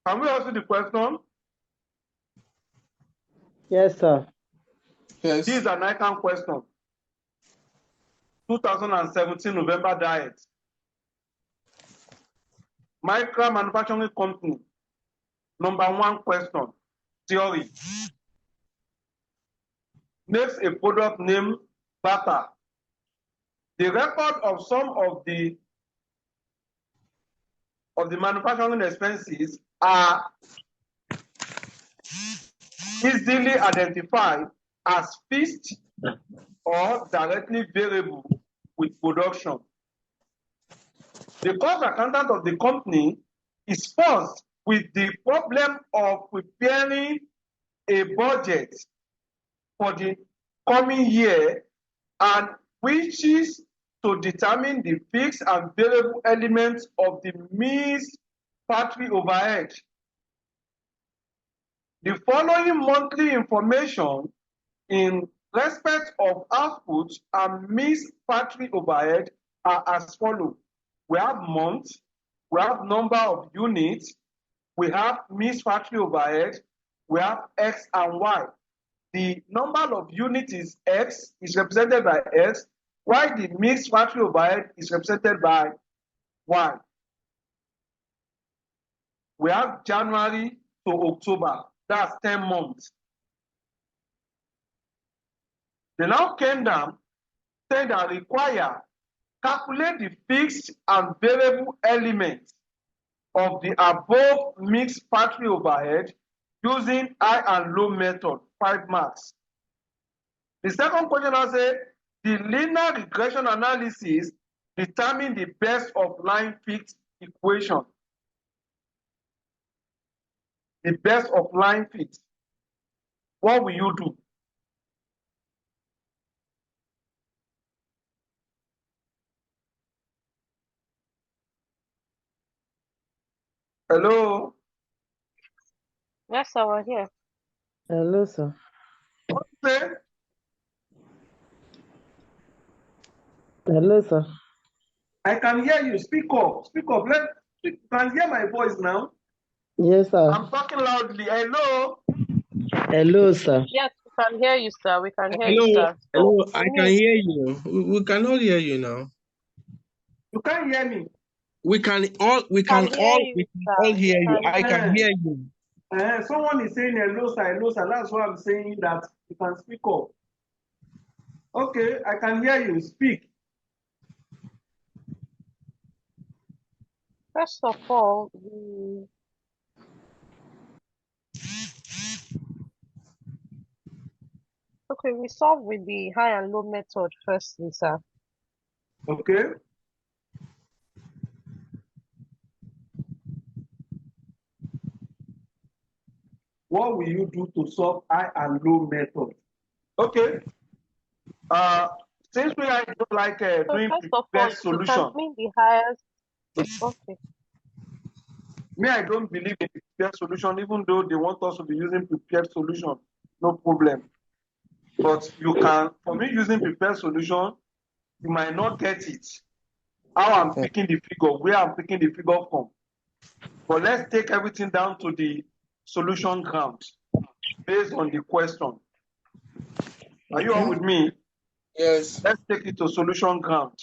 Can we answer the question? Yes, sir. Yes. This is an icon question. 2017 November diet. Micro manufacturing company. Number 1 question. Theory. Makes a product named butter. The record of some of the manufacturing expenses are easily identified as fixed or directly variable with production. The cost accountant of the company is forced with the problem of preparing a budget for the coming year and wishes to determine the fixed and variable elements of the mixed factory overhead. The following monthly information in respect of output and mixed factory overhead are as follows. We have month, we have number of units, we have mixed factory overhead, we have X and Y. The number of units is X, is represented by X, while the mixed factory overhead is represented by Y. We have January to October, that's 10 months. They now came down, saying that require calculate the fixed and variable elements of the above mixed factory overhead using high and low method, 5 marks. The second question now says the linear regression analysis determine the best of line fit equation. The best of line fit. What will you do? Hello? Yes, sir, we're here. Hello, sir. What you say? Hello, sir. I can hear you. Speak up. Speak up. You can hear my voice now. Yes, sir. I'm talking loudly. Hello? Hello, sir. Yes, we can hear you, sir. We can hear you, Hello. sir. Hello. I Mute. can hear you. We can all hear you now. You can't hear me. We can all hear you, sir. hear you. I hear can you. hear you. Someone is saying hello, sir, hello, sir. That's why I'm saying that you can speak up. Okay, I can hear you. Speak. First of all, we solve with the high and low method firstly, sir. Okay. What will you do to solve high and low method? Okay. Since we are like doing first of all, best solution. determine the highest. Okay. Me, I don't believe in prepared solution, even though they want us to be using prepared solution. No problem. But you can, for me, using prepared solution, you might not get it. How I'm picking the figure, where I'm picking the figure from. But let's take everything down to the solution ground based on the question. Are you all with me? Yes. Let's take it to solution ground.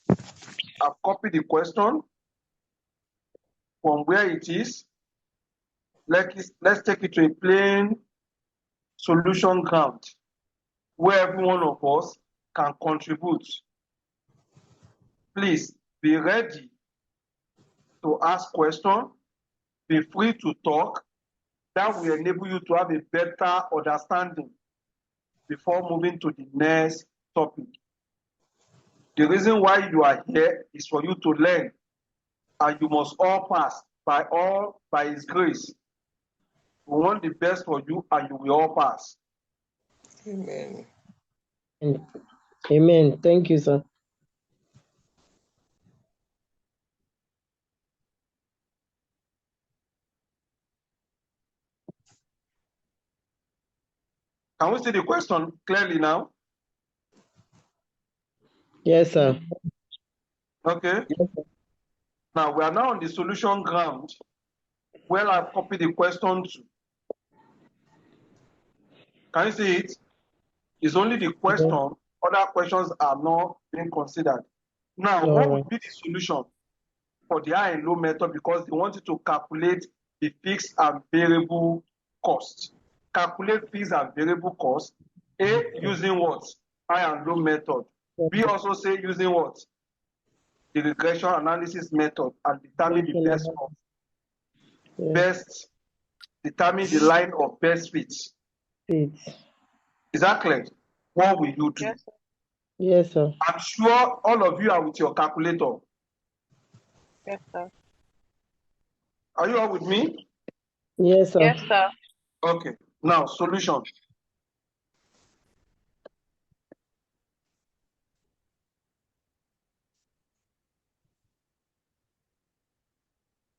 I've copied the question from where it is. Let's take it to a plain solution ground where every one of us can contribute. Please be ready to ask questions. Be free to talk. That will enable you to have a better understanding before moving to the next topic. The reason why you are here is for you to learn, and you must all pass by His grace. We want the best for you, and you will all pass. Amen. Amen. Thank you, sir. Can we see the question clearly now? Yes, sir. Okay. Now we are now on the solution ground where I've copied the question to. Can you see it? It's only the question, other questions are not being considered. Now, what would be the solution for the high and low method? Because they want you to calculate the fixed and variable cost. Calculate fixed and variable cost. A, using what? High and low method. B, also say using what? The regression analysis method, and determine the best cost. Best, determine the line of best fit. Is that clear? What will you do? Yes, sir. Yes, sir. I'm sure all of you are with your calculator. Yes, sir. Are you all with me? Yes, sir. Yes, sir. Okay. Now, solution.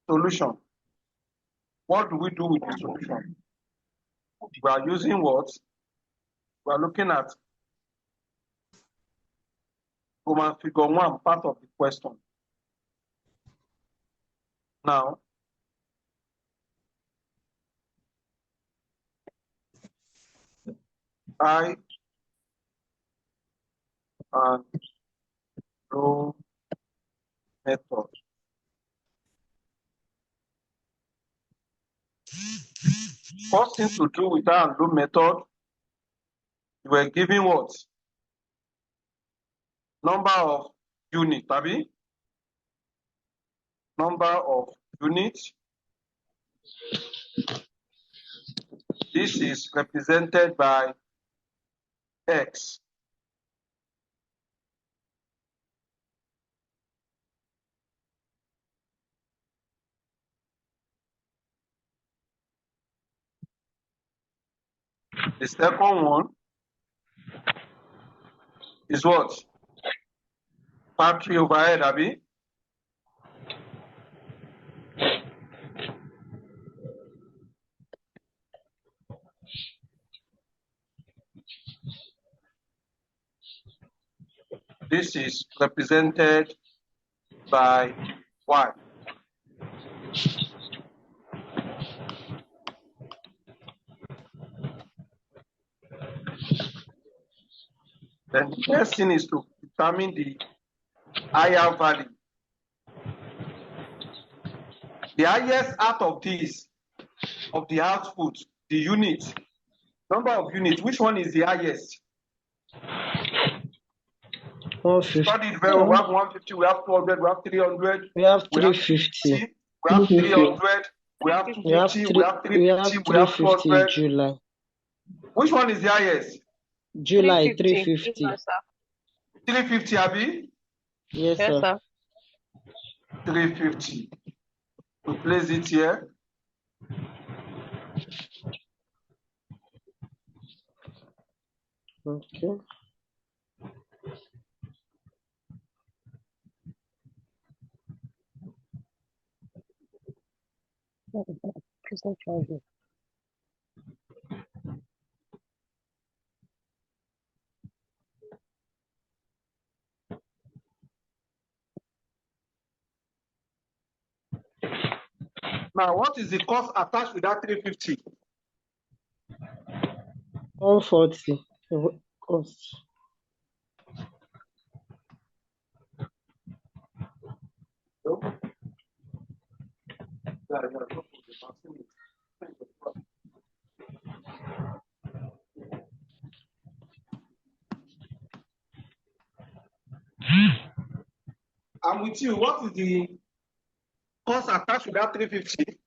Solution. What do we do with the solution? We are using what? We are looking at Roman figure 1, part of the question. Now, I and low method. First thing to do with high and low method, you were giving what? Number of units, Abi? Number of units. This is represented by X. The second one is what? Factory overhead, Abi? This is represented by Y. Then the next thing is to determine the higher value. The highest out of this, of the output, the unit, number of units, which one is the highest? 150. Study it very well. We have 150, we have 200, we have 300. We have 350. We have 300, we have 250, we have 350, we have 200. July. Which one is the highest? July 350. 350. Yes, sir. 350, Abi? Yes, Yes, sir. sir. 350. We place it here. Okay. Please don't charge me. Now, what is the cost attached with that 350? 140. Cost. I'm with you. What is the cost attached with that 350?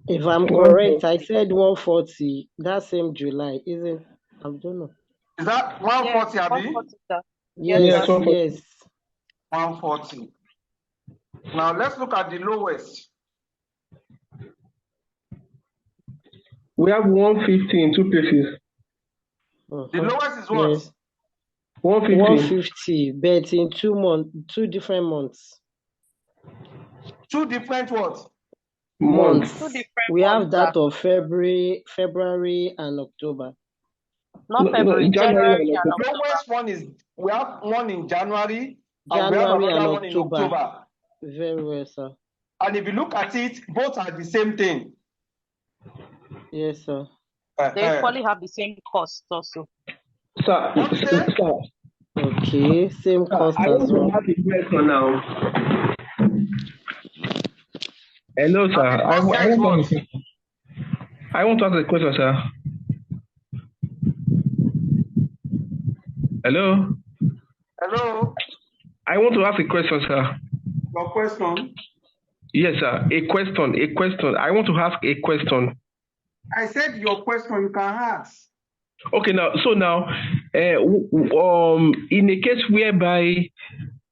If I'm correct, I said 140. That same July, isn't? I don't know. Is that 140, Yes, Abi? 140, sir. Yes, Yes, yes. 140. Now let's look at the lowest. We have 150 in two places. The lowest is what? Yes. 150. 150, but in 2 months, 2 different months. Two different what? Months. Two different We have months, that sir. of February and October. Not No, February, January January and and The October. lowest one is, we have one in January, and we have January and another one in October. October. Very well, sir. And if you look at it, both are the same thing. Yes, sir. They equally have the same cost also. Sir, What is it? sir, Okay, same cost I as want to well. ask a question now. Hello, sir. And the I cost want here is to what? ask a question. I want to ask a question, sir. Hello? Hello? I want to ask a question, sir. Your question? Yes, sir. A question. I want to ask a question. I said your question, you can ask. Okay, now, in a case whereby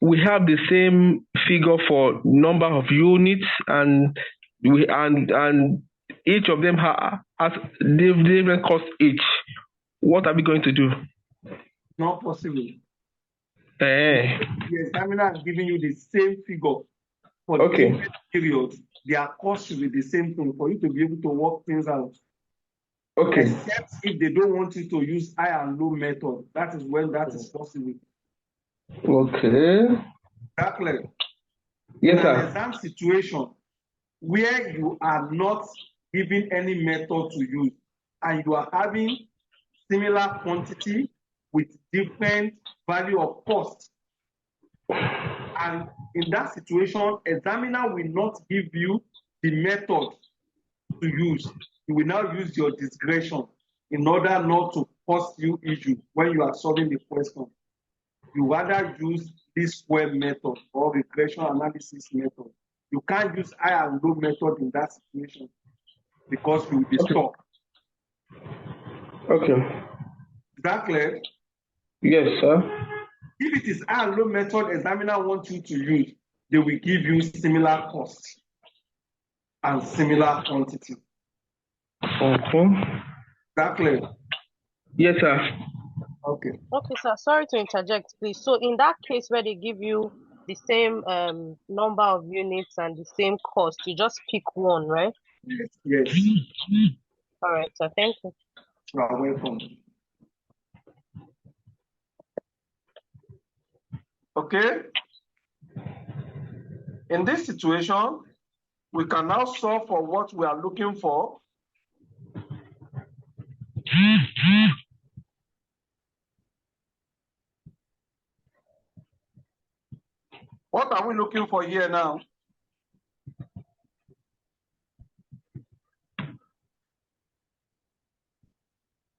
we have the same figure for number of units and each of them has different cost each, what are we going to do? Not possible. Eh, The examiner is giving you the same figure for the Okay. different periods. Their cost should be the same thing for you to be able to work things out. Okay. Except if they don't want you to use high and low method. That is when that is possible. Okay. Exactly. Yes, In an sir. exam situation where you are not given any method to use and you are having similar quantity with different value of cost, and in that situation, examiner will not give you the method to use. You will now use your discretion in order not to cause you issue when you are solving the question. You rather use this square method or regression analysis method. You can't use high and low method in that situation because you will be stuck. Okay. Is that clear? Yes, sir. If it is high and low method examiner wants you to use, they will give you similar cost and similar quantity. Okay. Is that clear? Yes, sir. Okay. Okay, sir. Sorry to interject, please. So in that case where they give you the same number of units and the same cost, you just pick one, right? Yes. Yes. All right, sir. Thank you. You are welcome. Okay. In this situation, we can now solve for what we are looking for. What are we looking for here now?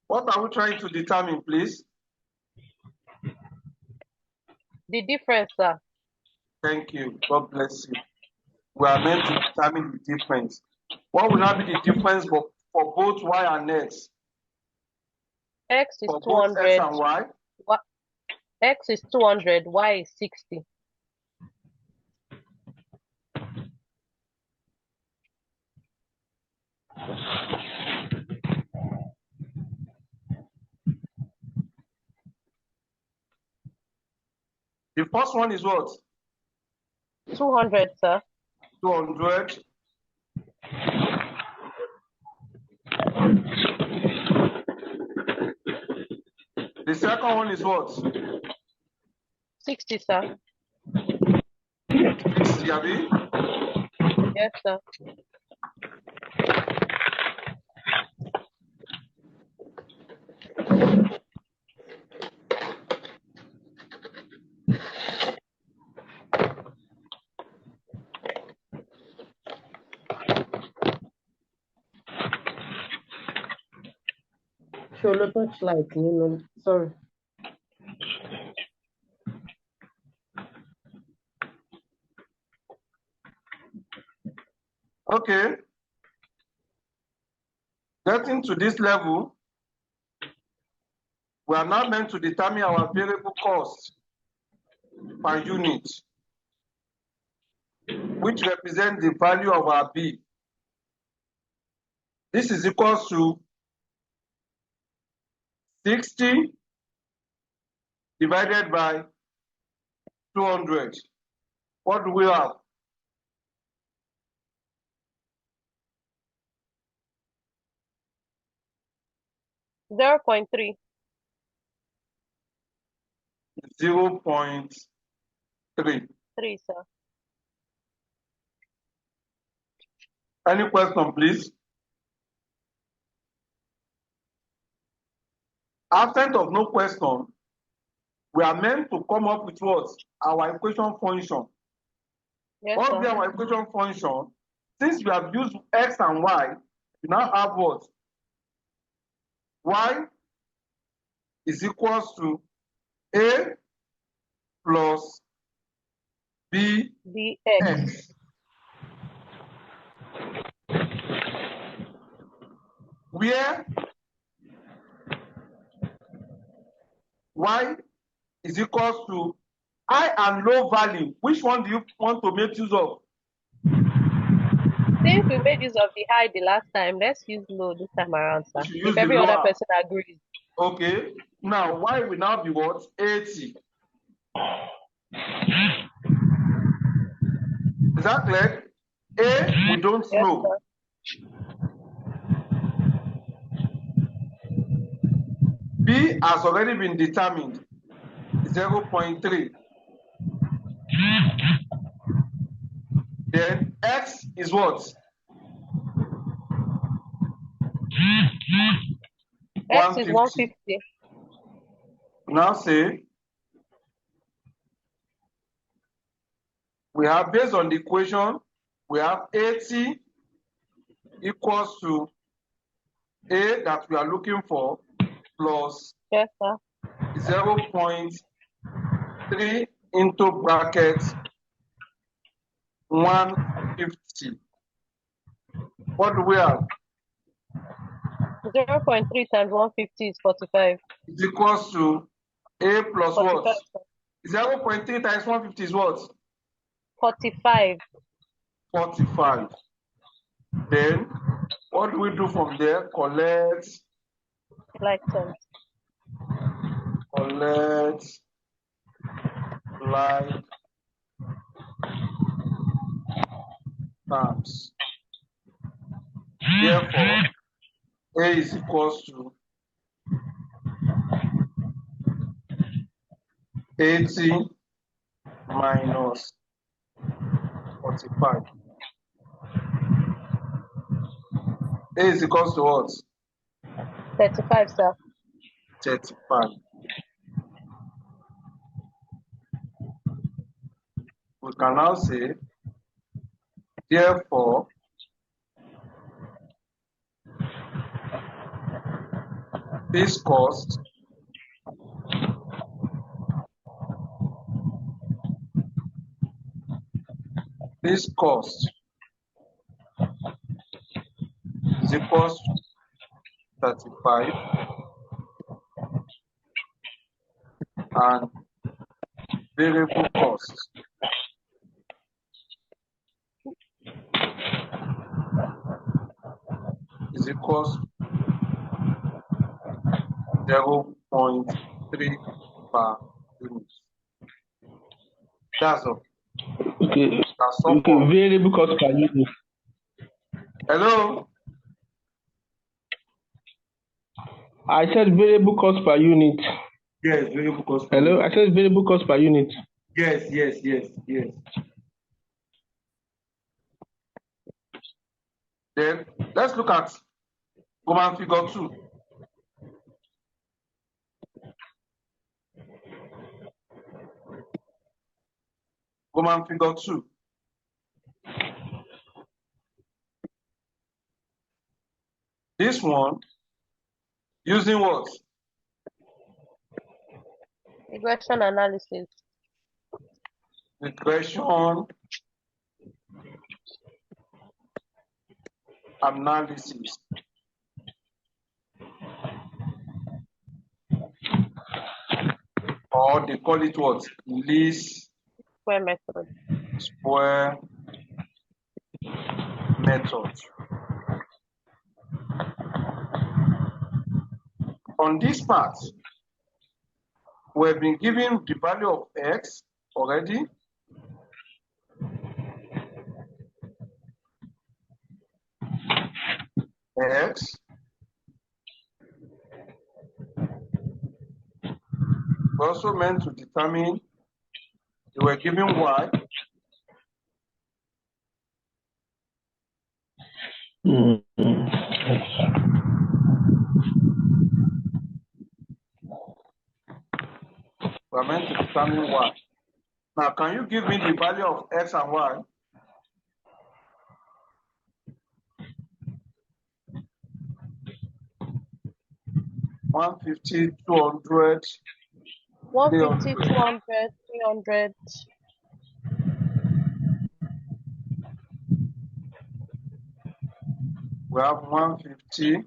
What are we trying to determine, please? The difference, sir. Thank you. God bless you. We are meant to determine the difference. What will now be the difference for both y and x? X is For both x 200. and y? X is 200. Y is 60. The first one is what? 200, sir. 200. The second one is what? 60, sir. 60, Abi? Yes, sir. Show the touchlight, sorry. Okay. Getting to this level, we are now meant to determine our variable cost per unit, which represents the value of our B. This is equal to 60 divided by 200. What do we have? 0.3. 0.3. 3, sir. Any question, please? Absent of no question, we are meant to come up with what? Our equation function. Yes, What will be sir. our equation function? Since we have used x and y, we now have what? Y is equals to a plus b Bx. x. Where y is equals to high and low value. Which one do you want to make use of? Since we made use of the high the last time, let's use low this time around, sir. We should use If the every other lower. person agrees. Okay. Now y will now be what? 80. Is that clear? A, we don't Yes, know. sir. B has already been determined. 0.3. Then x is what? X is 150. Now say we have, based on the equation, we have 80 equals to A that we are looking for plus Yes, sir. 0.3 into bracket 150. What do we have? 0.3 times 150 is 45. It equals to A plus 45, what? sir. 0.3 times 150 is what? 45. 45. Then what do we do from there? Collect Like terms. like terms. Therefore, A is equals to 80 minus 45. A is equals to what? 35, sir. 35. We can now say, therefore, this cost is equals to 35 and variable cost is equals to 0.3 per unit. That's all. Okay. That's all. Okay. Variable cost per unit. Hello? I said variable cost per unit. Yes, variable cost per Hello? unit. I said variable cost per unit. Yes. Then let's look at Roman figure 2. Roman figure 2. This one using what? Regression analysis. Regression analysis. Or they call it what? Least Square method. square method. On this part, we've been given the value of x already. X. We're also meant to determine, we were given y. Mm. We are meant to determine y. Now, can you give me the value of x and y? One 50, 200, 150, 300. 200, 300. We have 150.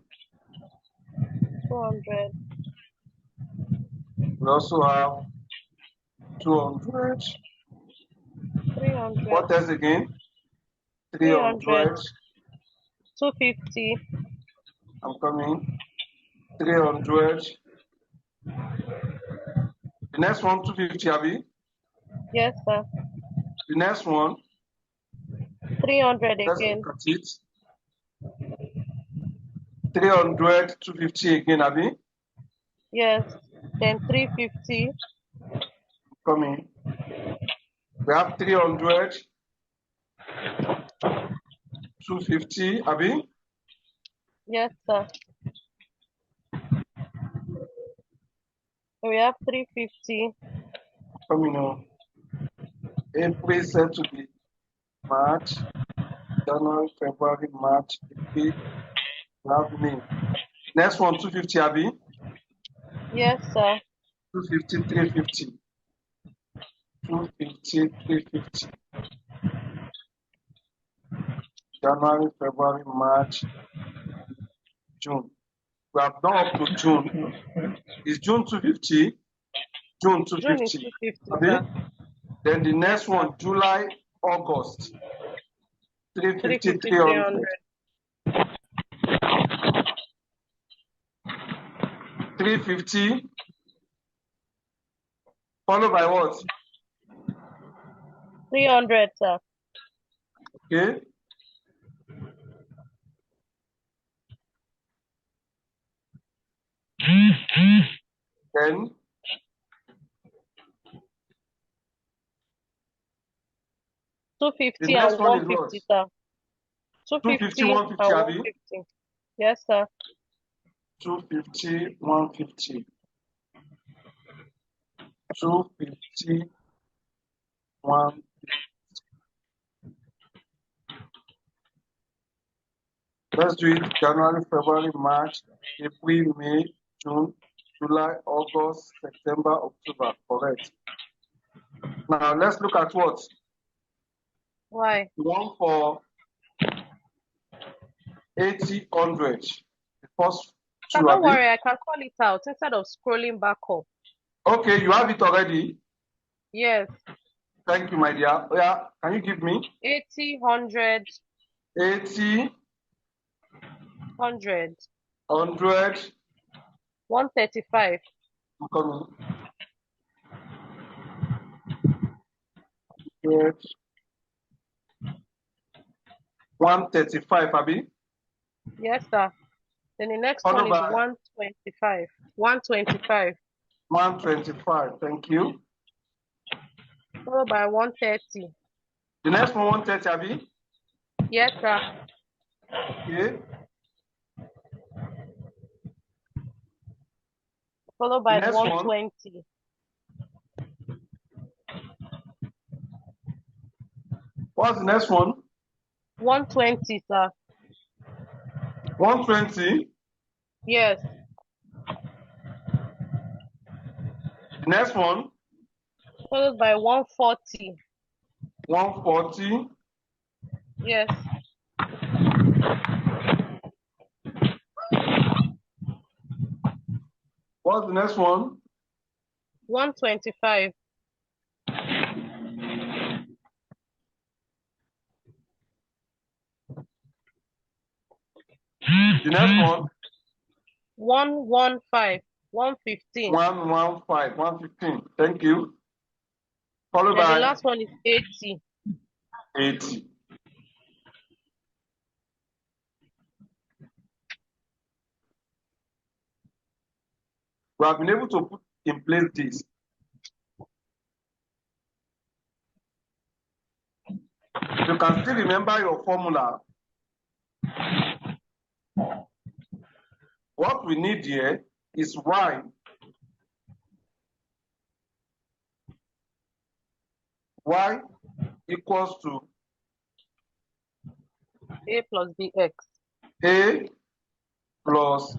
200. We also have 200. 300. What else again? 300. 300. 250. I'm coming. 300. The next one, 250, Abby. Yes, sir. The next one, 300 let's again. look at it. 300, 250 again, Abby. Yes. Then 350. Coming. We have 300, 250, Abby. Yes, sir. We have 350. Coming on. April said to be March, January, February, March, April. We have May. Next one, 250, Abby. Yes, sir. 250, 350. 250, 350. January, February, March, June. We have done up to June. Is June 250? June June is 250. 250, Abi? sir. Then the Yes, next sir. one, July, August. 350, 350, 300. 350. Followed by what? 300, sir. Okay. Then 250 the and next one is what? 150, sir. 250, 250 and 150, Abi? 150. Yes, sir. 250, 150. 250, 150. Let's do it January, February, March, April, May, June, July, August, September, October. Correct. Now let's look at what? Why? The one for 80, 100. The first Sir, two, don't Abi. worry, I can call it out instead of scrolling back up. Okay, you have it already. Yes. Thank you, my dear. Oh, yeah, can you give me 80, 100, 80, 100, 100? 135. I'm coming. 100, 135, Abi. Yes, sir. Then the next Followed one is by 125. 125. 125. Thank you. Followed by 130. The next one, 130, Abi. Yes, sir. Okay. Followed by The next one, 120. what's the next one? 120, sir. 120. Yes. The next one, Followed by 140. 140. Yes. What's the next one? 125. The next one, 115. 115. 115, 115. Thank you. Followed Then the by last one is 80. 80. We have been able to put in place this. You can still remember your formula. What we need here is y. Y equals to A plus bx. A plus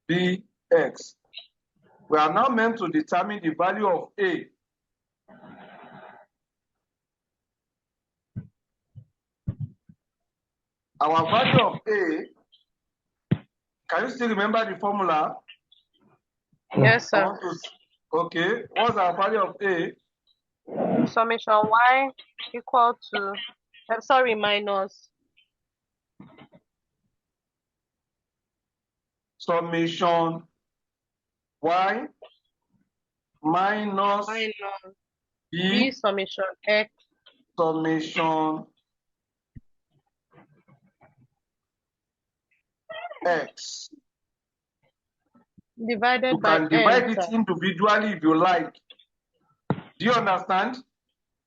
bx. We are now meant to determine the value of A. Our value of A, can you still remember the formula? Yes, sir. Okay, what's our value of A? Summation y equal to, minus Summation y minus b b summation x summation x. divided You by can divide n, it sir. individually if you like. Do you understand?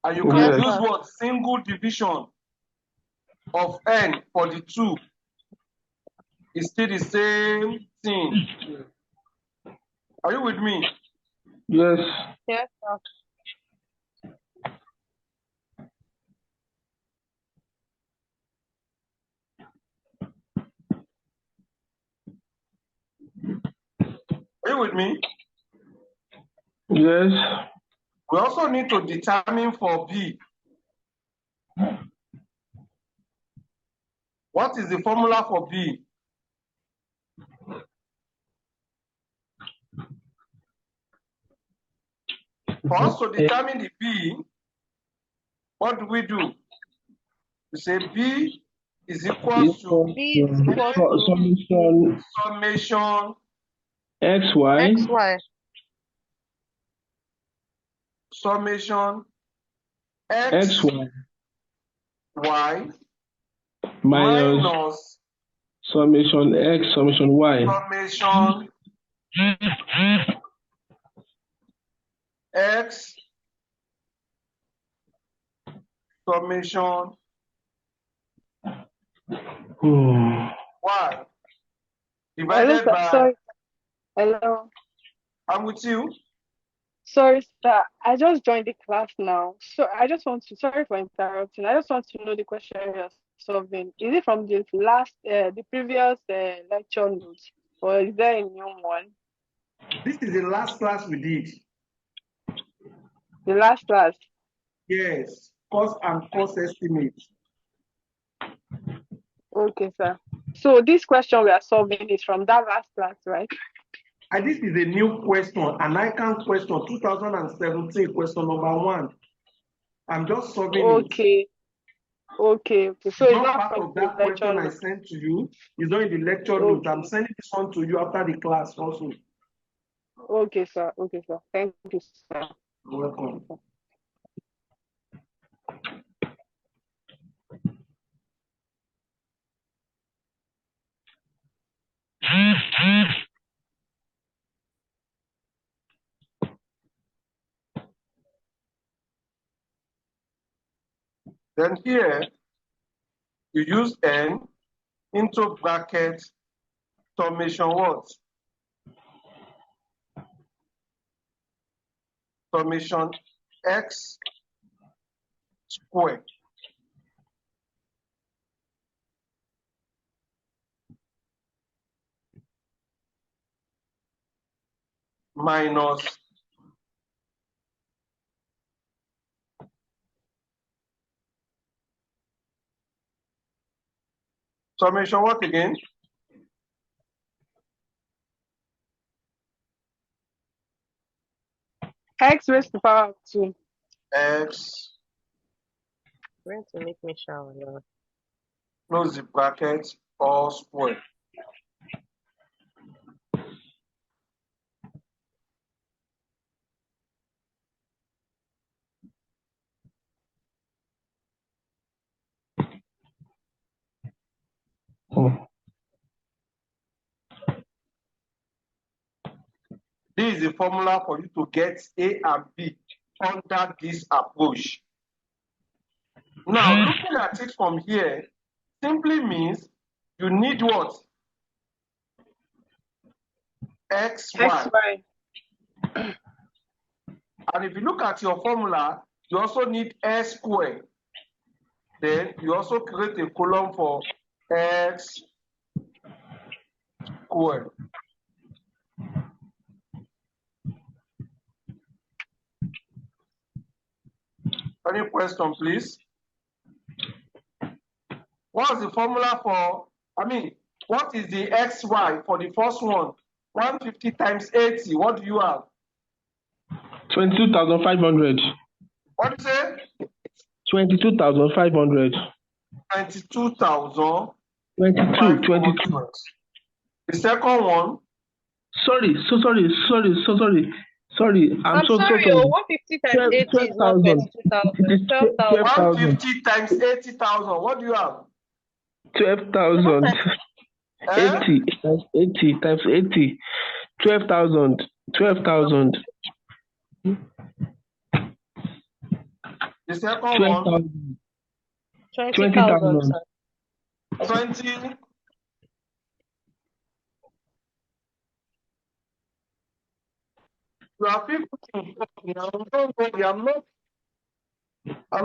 And you can Yes. use what? Single division of n for the two. It's still the same thing. Are you with me? Yes. Yes, sir. Are you with me? Yes. We also need to determine for b. What is the formula for b? For us to determine the b, what do? We say b is equal to B is equal to summation summation xy xy summation x xy y minus summation x summation y. summation x summation y divided Hello, by. sorry. Hello. I'm with you. Sorry, sir. I just joined the class now. So I just want to, sorry for interrupting. I just want to know the question you're solving. Is it from the previous lecture notes, or is there a new one? This is the last class we did. The last class? Yes, cost and cost estimate. Okay, sir. So this question we are solving is from that last class, right? And this is a new question, an ICANN question, 2017, question number 1. I'm just solving Okay. it. Okay. So It's it's not not part from of the that lecture question I notes. sent to you. It's not in the lecture notes. I'm sending this one to you after the class also. Okay, sir. Okay, sir. Thank you, sir. You're welcome. Then here, you use n into bracket summation what? Summation x squared minus summation what again? X raised to the power of 2. X going to make me shower now. close the bracket or square. This is the formula for you to get A and B under this approach. Now, looking at it from here simply means you need what? XY. XY. And if you look at your formula, you also need S squared. Then you also create a column for X squared. Any question, please? What's the formula for, what is the XY for the first one? 150 times 80, what do you have? 22,500. What do you say? 22,500. 22,000. 22. The second one? Sorry. I'm so sorry, sorry. 150 times 80 is not 22,000. 12,000. 150 times 80,000, what do you have? 12,000. 80 times 80 times 80. 12,000. 12,000. The second one? 12,000. 20,000. 20. You are people now. Don't worry, I'm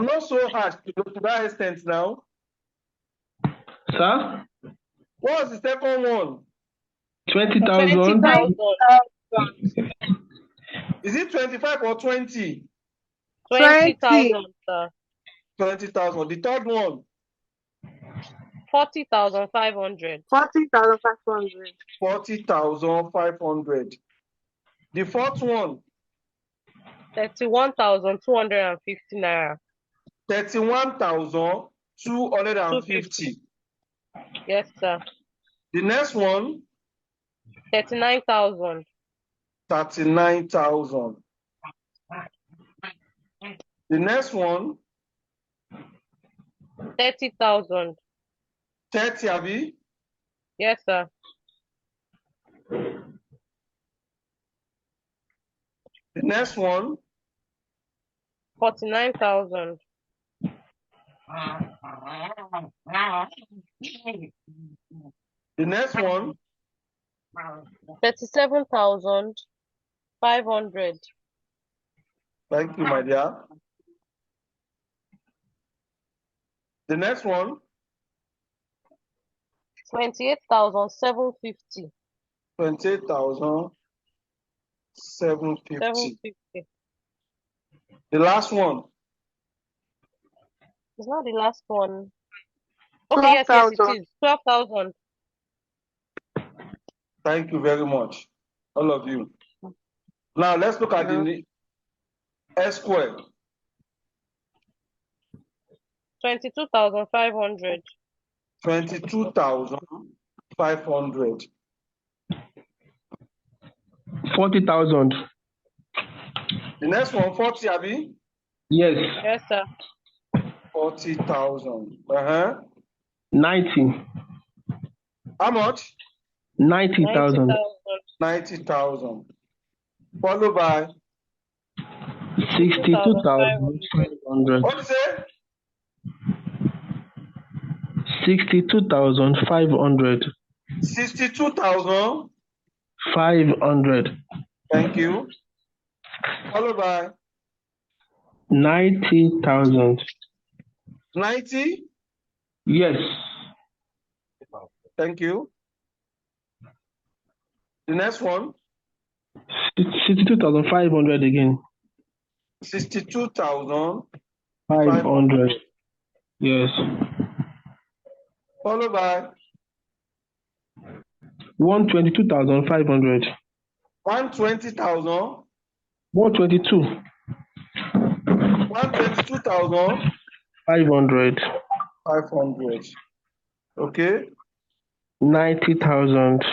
not so harsh to that extent now. Sir? What was the second one? 20,000. 20,000. Is it 25 or 20? 20,000, sir. 20,000. The third one? 40,500. 40,500. 40,500. The fourth one? 31,250 naira. 31,250. Yes, sir. The next one? 39,000. 39,000. The next one? 30,000. 30, Abi? Yes, sir. The next one? 49,000. The next one? 37,500. Thank you, my dear. The next one? 28,750. 28,750. 750. The last one? It's not the last one. Okay, yes, it is. 12,000. Thank you very much, all of you. Now let's look at the S squared. 22,500. 22,500. 40,000. The next one, 40, Abi? Yes. Yes, sir. 40,000. 90. How much? 90,000. 90,000. Followed by 62,500. what do you say? 62,500. 62,000. 500. Thank you. Followed by 90,000. 90. Yes. Thank you. The next one? 62,500 again. 62,500. Yes. Followed by 122,500. 120,000. 122. 122,500. 500. Okay. 90,000.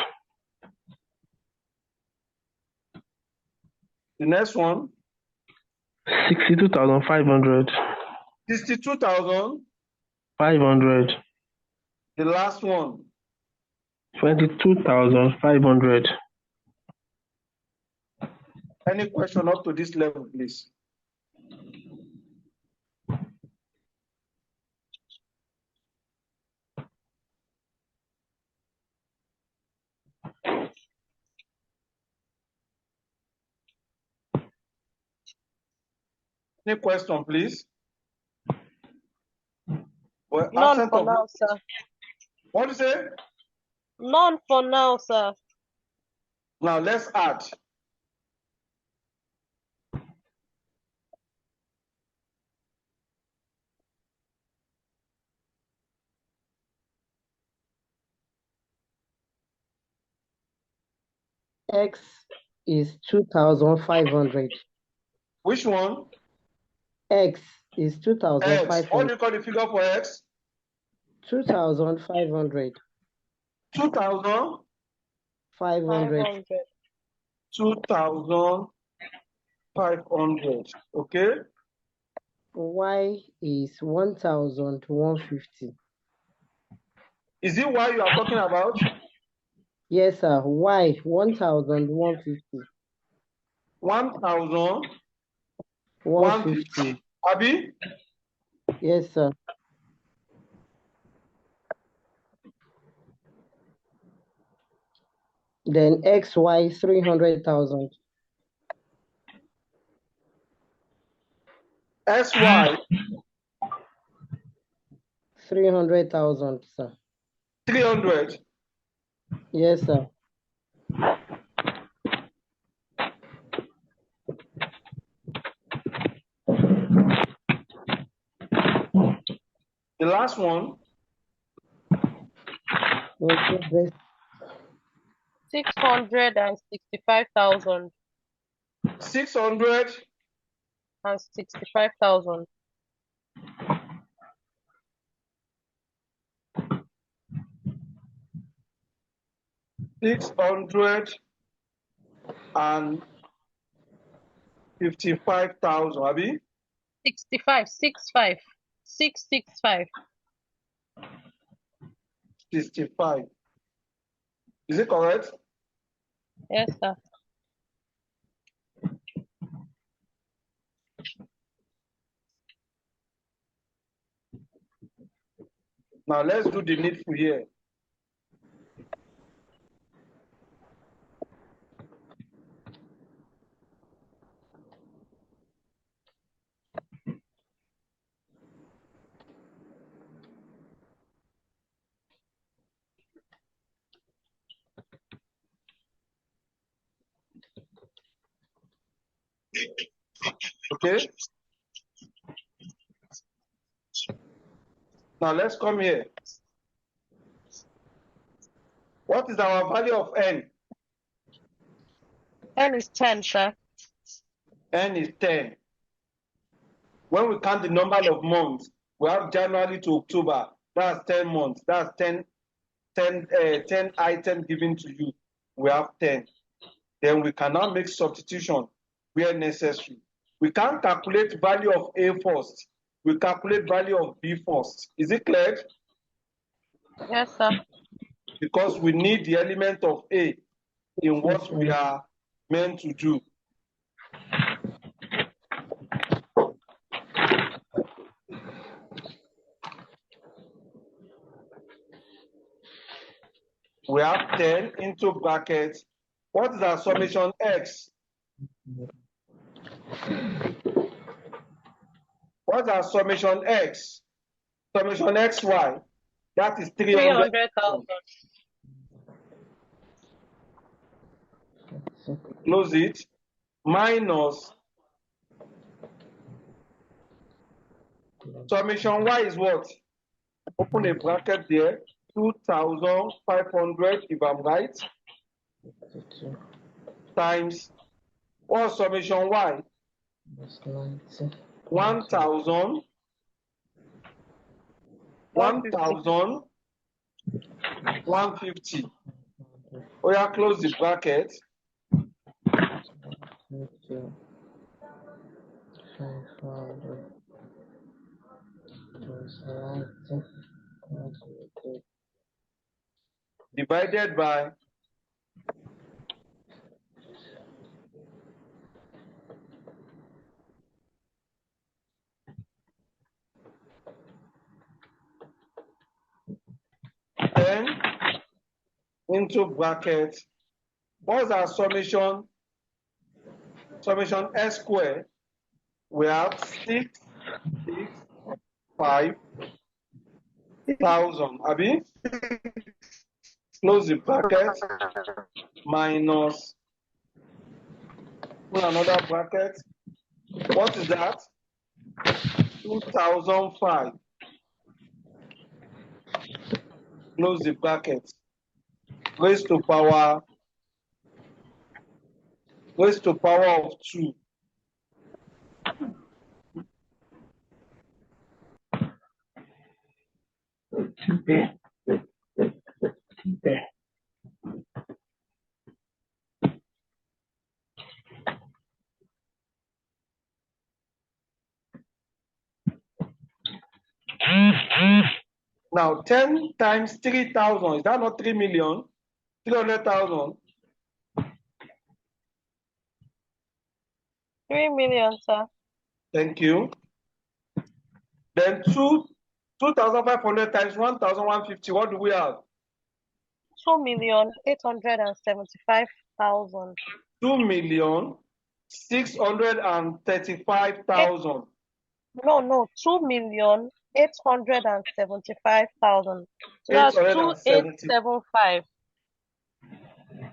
The next one? 62,500. 62,000. 500. The last one? 22,500. Any question up to this level, please? Any question, please? Well, None absent for of now, sir. what do you say? None for now, sir. Now let's add. X is 2,500. Which one? X is X. 2,500. What do you call the figure for X? 2,500. 2,000. 500. 2,500. Okay. Y is 1,150. Is it why you are talking about? Yes, sir. Y 1,150. 1,150. 150. Abi? Yes, sir. Then XY 300,000. SY 300,000, sir. 300. Yes, sir. The last one. Okay, this 665,000 600. and 65,000. 655,000. Abi? 65. 665. 65. Is it correct? Yes, sir. Now let's do the needful here. Okay. Now let's come here. What is our value of N? N is 10, sir. N is 10. When we count the number of months, we have January to October. That's 10 months. That's 10 items given to you. We have 10. Then we cannot make substitution where necessary. We can't calculate value of A first. We calculate value of B first. Is it clear? Yes, sir. Because we need the element of A in what we are meant to do. We have 10 into brackets. What is our summation X? What's our summation X? Summation XY. That is 300,000. Close it. Minus. Summation Y is what? Open a bracket there. 2,500, if I'm right. Times. What's summation Y? 1,000. 1,150. Oh yeah, close the bracket. Divided by 10 into bracket. What's our summation? Summation S squared. we have 665,000. Abi? Close the bracket. Minus, put another bracket. What is that? 2005. Close the bracket. Raised to power of 2. Now 10 times 3,000, is that not 3,300,000? 3 million, sir. Thank you. Then 2,500 times 1,150, what do we have? 2,875,000. 2,635,000. No, 2,875,000. So that's 2,875.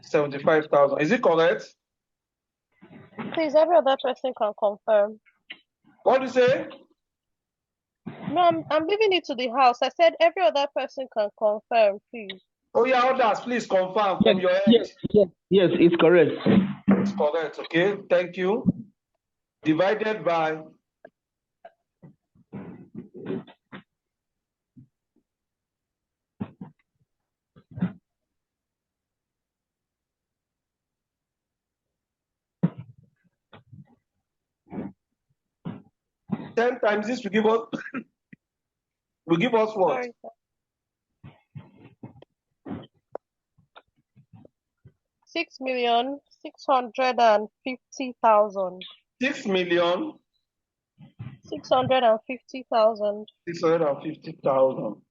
75,000. Is it correct? Please, every other person can confirm. What do you say? No, I'm leaving it to the house. I said every other person can confirm, please. Oh yeah, others, please confirm from your end. Yes, it's correct. It's correct, okay? Thank you. Divided by 10 times this will give us what? Sorry, sir. 6,650,000. 6,650,000. 650,000.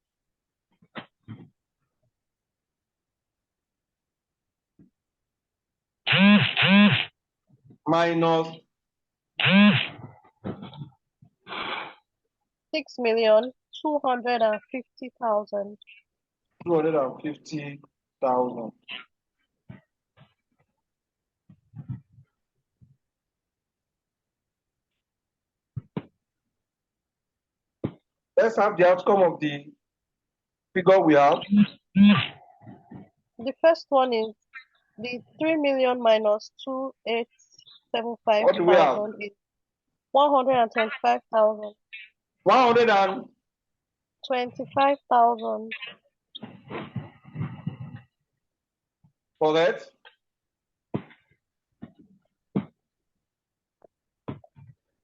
Minus 6,250,000. 250,000. Let's have the outcome of the figure we have. The first one is the 3 million minus 2,875,000 is 125,000. 25,000. Correct?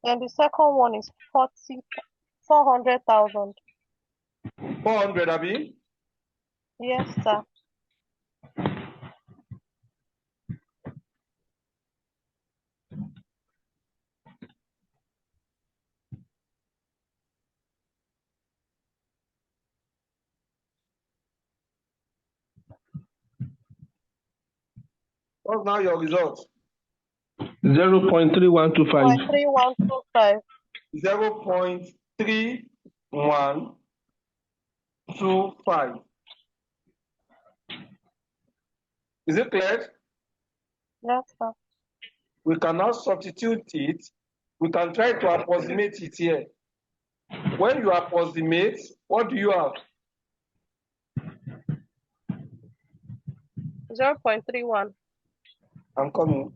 And the second one is 400,000. 400, Abi? Yes, sir. What's now your result? 0.3125. 3125. 0.3125. Is it clear? Yes, sir. We cannot substitute it. We can try to approximate it here. When you approximate, what do you have? 0.31. I'm coming.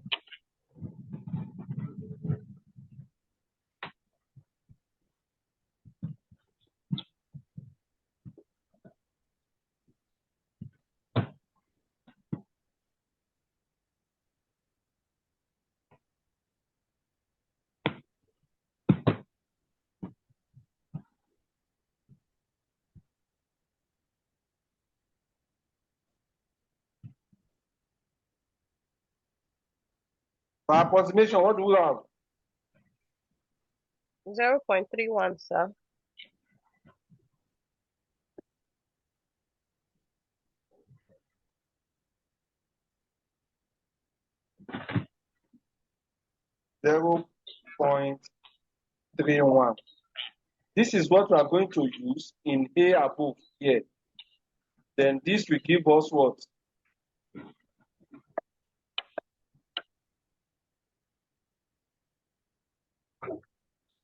For approximation, what do we have? 0.31, sir. Zero point 3-1. This is what we are going to use in A above here. Then this will give us what?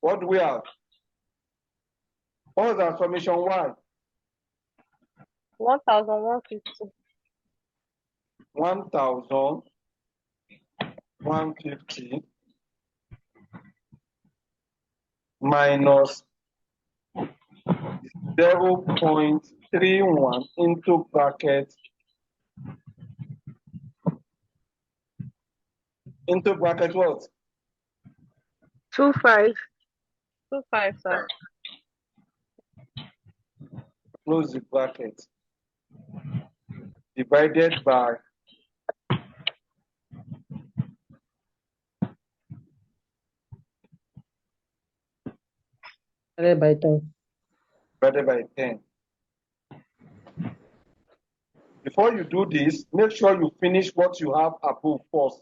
What do we have? What is our summation Y? 1,150. 1,150 minus 0.31 into bracket what? 25. 25, sir. Close the bracket. Divided by Divided by 10. divided by 10. Before you do this, make sure you finish what you have above first.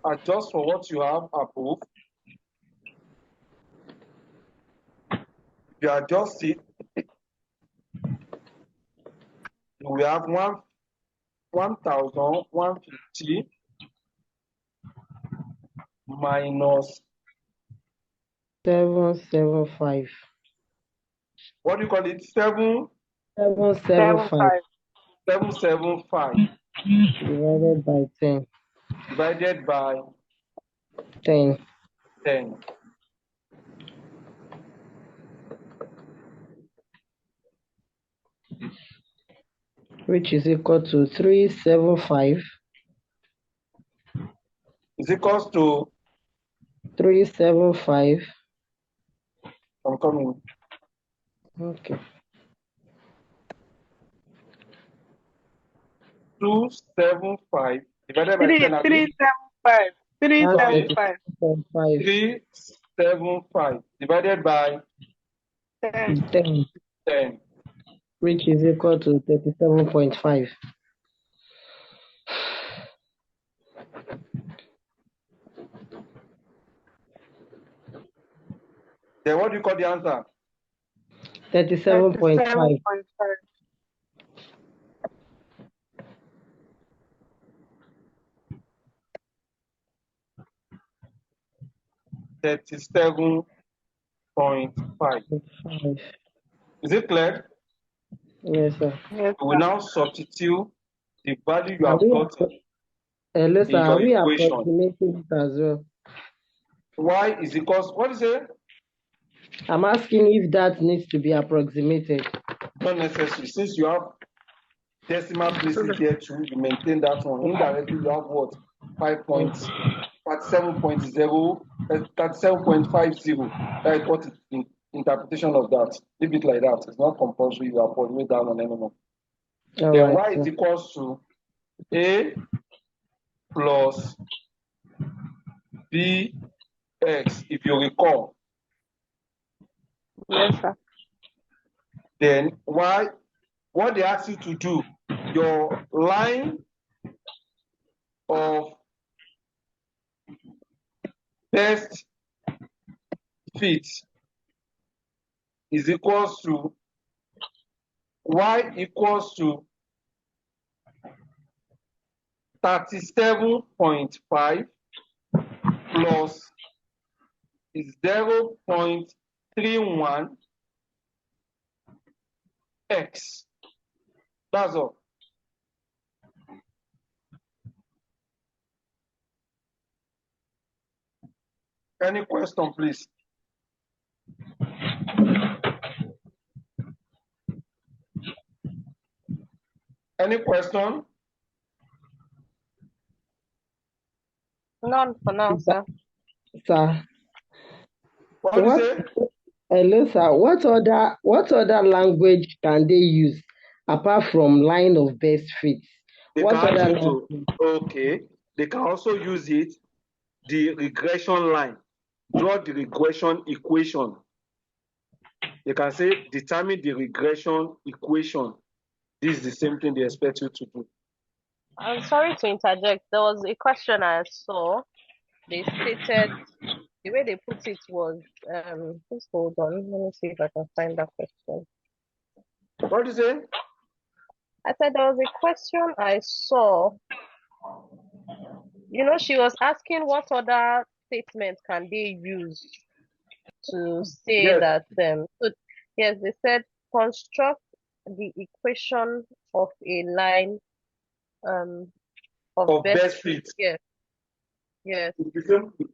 Adjust for what you have above. If you adjust it, we have 1,150 minus 775. what do you call it? 775 775 divided by 10. divided by 10. 10. Which is equal to 375. Is equals to 375. I'm coming. Okay. 275 divided by 10. 375. 375. 375 divided by 10. 10. 10. Which is equal to 37.5. Then what do you call the answer? 37.5. 37.5. .5. 5. Is it clear? Yes, sir. Yes, We will now substitute the value you Are have we, gotten hello, in sir, are your we equation. approximating it as well? Y is equals, what is it? I'm asking if that needs to be approximated. Not necessary. Since you have decimal places here too, you maintain that one. Indirectly, you have what? 37.0, 37.50. That is what is the interpretation of that. Leave it like that. It's not compulsory. You approximate down on anymore. All Then right, Y is sir. equals to A plus BX, if you recall. Yes, sir. Then Y, what they ask you to do, your line of best fit is equals to Y equals to 37.5 plus 0.31 x. That's all. Any question, please? Any question? None for now, sir. Sir, What do you what? say? Hello, sir. What other language can they use apart from line of best fit? They What can other ask you language? to, okay. They can also use it, the regression line. Draw the regression equation. They can say, determine the regression equation. This is the same thing they expect you to do. I'm sorry to interject. There was a question I saw. they stated the way they put it was just hold on, let me see if I can find that question. What is it? I said there was a question I saw. She was asking what other statements can they use to say Yes. that so yes, they said construct the equation of a line of Of best best fit. fit. Yes. It's the same thing.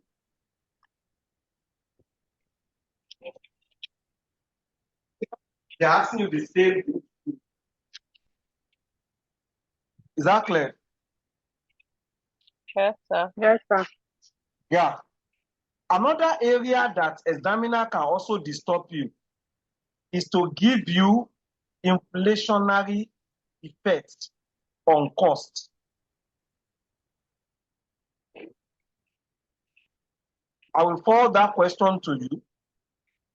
They're asking you the same thing. Is that clear? Yes, sir. Yes, sir. Yeah. Another area that examiner can also disturb you is to give you inflationary effect on cost. I will forward that question to you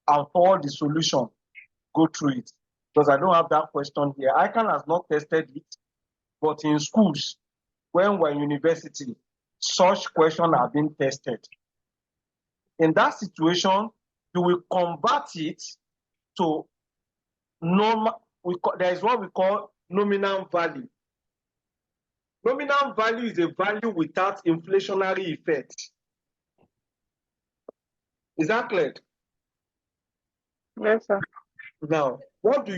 and forward the solution. Go through it because I don't have that question here. ICANN has not tested it, but in schools, when we're in university, such questions have been tested. In that situation, you will convert it to normal. There is what we call nominal value. Nominal value is a value without inflationary effect. Is that clear? Yes, sir. Now, what do?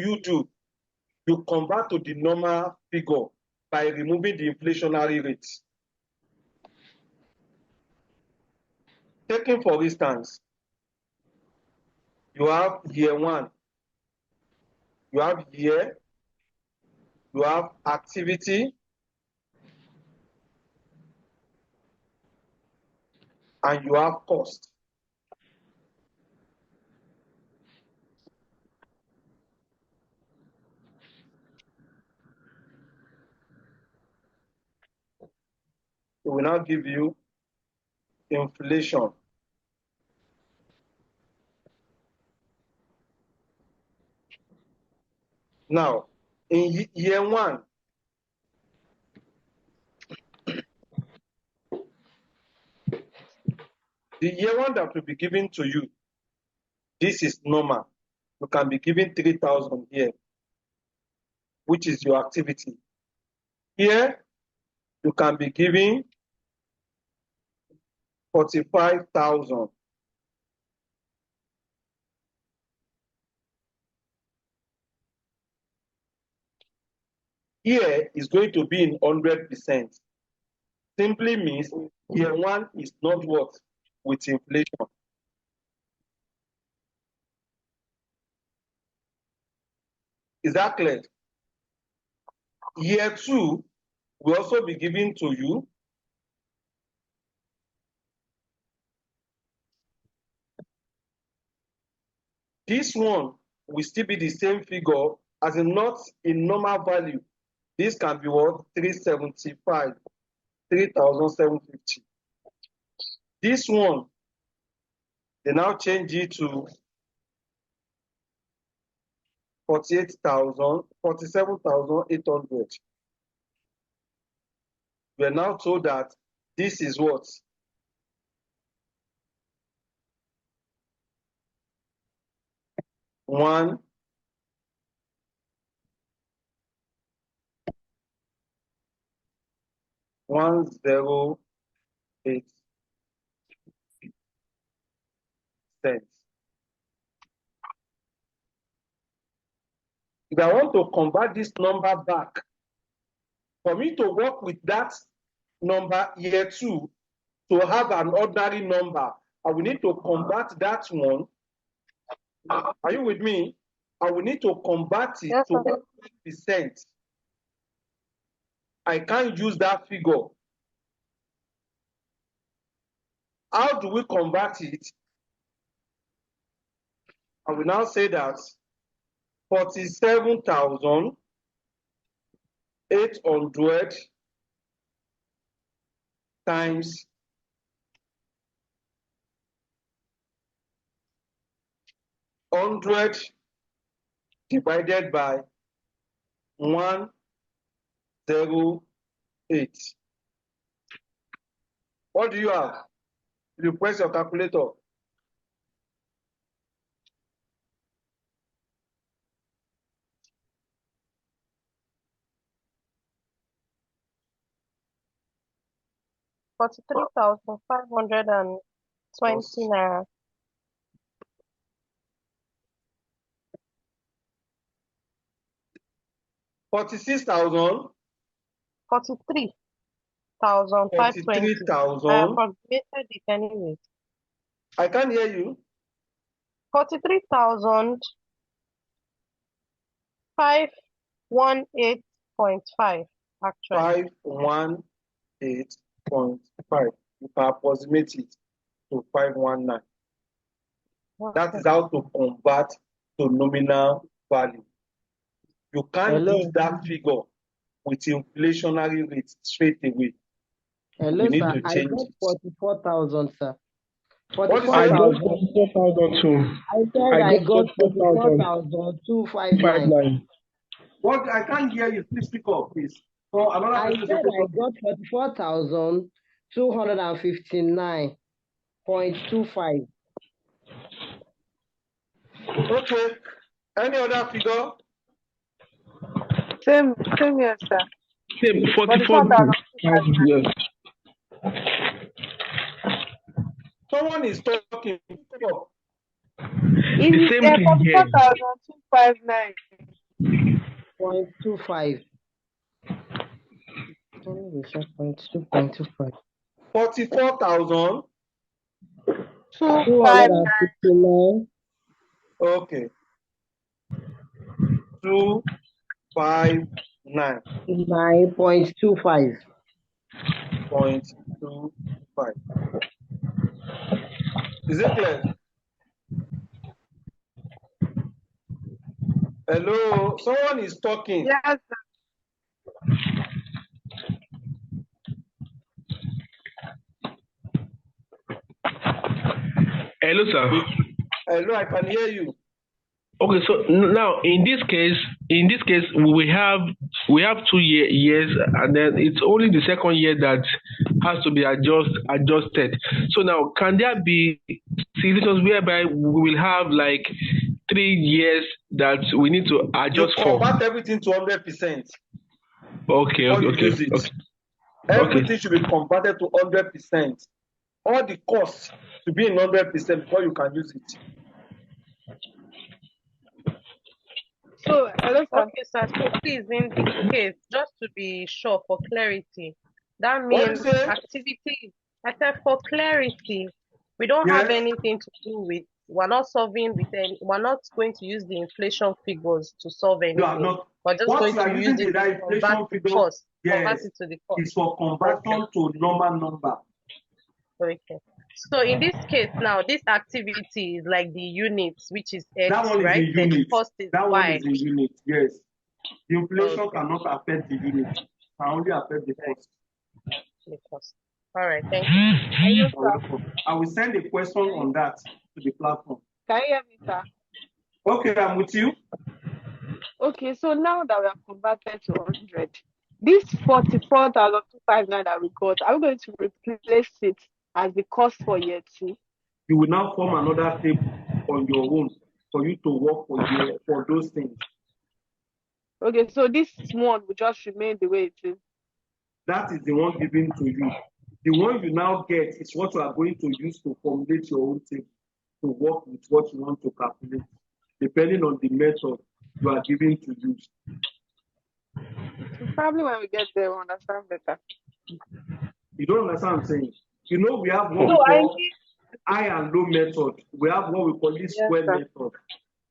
You convert to the normal figure by removing the inflationary rates. Taking, for instance, you have year one, you have year, you have activity, and you have cost. It will now give you inflation. Now, in year one, the year one that will be given to you, this is normal. You can be given 3,000 here, which is your activity. Here, you can be given 45,000. Here is going to be in 100%. Simply means year one is not what? With inflation. Is that clear? Year two will also be given to you. This one will still be the same figure as in not in normal value. This can be what? 375, 3,750. This one, they now change it to 47,800. We are now told that this is what? One, one, 0.8 cents. If I want to convert this number back, for me to work with that number year two, to have an ordinary number, I will need to convert that one. Are you with me? I will need to convert it Yes, to sir. 100%. I can't use that figure. How do we convert it? I will now say that 47,800 times 100 divided by 108. What do you have? Request your calculator. $43,520 naira. 46,000. 43,520. I approximated it anyway. I can't hear you. 43,518.5 actually. 518.5. You can approximate it to 519. That is how to convert to nominal value. You can't use that figure with inflationary rates straight away. Hello, You need sir. to I change got it. 44,000, sir. What is it? I got 44,000. 44,000 too. I said I got 44,259. What? I can't hear you. Please speak up, please. So another I person said should I got 44,259.25. Okay. Any other figure? Same here, sir. Same 44,259. yes. Someone is talking. Speak up. The same thing here. 44,259. 0.25. 2.25. 44,000. 259. Okay. 259.25. 9.25. Is it clear? Hello, someone is talking. Yes, sir. Hello, sir. Hello, I can hear you. Okay, so now in this case, we have 2 years, and then it's only the second year that has to be adjusted. So now, can there be situations whereby we will have like 3 years that we need to adjust You for? convert everything to 100%. Okay. Everything should be converted to 100%. All the costs to be in 100% before you can use it. So, hello, sir. Okay, sir. So please, in this case, just to be sure for clarity, that What means you say? activity. I said for clarity, we don't have Yes. anything to do with. We're not solving with any. We're not going to use the inflation figures to solve You are anything. not. We're just What going you are to use using it the to inflation convert the figure, cost. Convert yes, it to the cost. is for conversion to normal number. Okay. So in this case now, this activity is like the units, which is X, That one is right? in Then the units. cost is That one Y. is in units, yes. The inflation Okay. cannot affect the unit. It can only affect the cost. The cost. All right. Thank you. I will send a question on that to the platform. Can you hear me, sir? Okay, I'm with you. Okay, so now that we have converted to 100, this 44,259 that we got, are we going to replace it as the cost for year 2? You will now form another table on your own for you to work for those things. Okay, so this one will just remain the way it is. That is the one given to you. The one you now get is what you are going to use to formulate your own table, to work with what you want to calculate, depending on the method you are given to use. So probably when we get there, we'll understand better. You don't understand what I'm saying? You know, we have what No, we call high and low method. We have what we call this square method.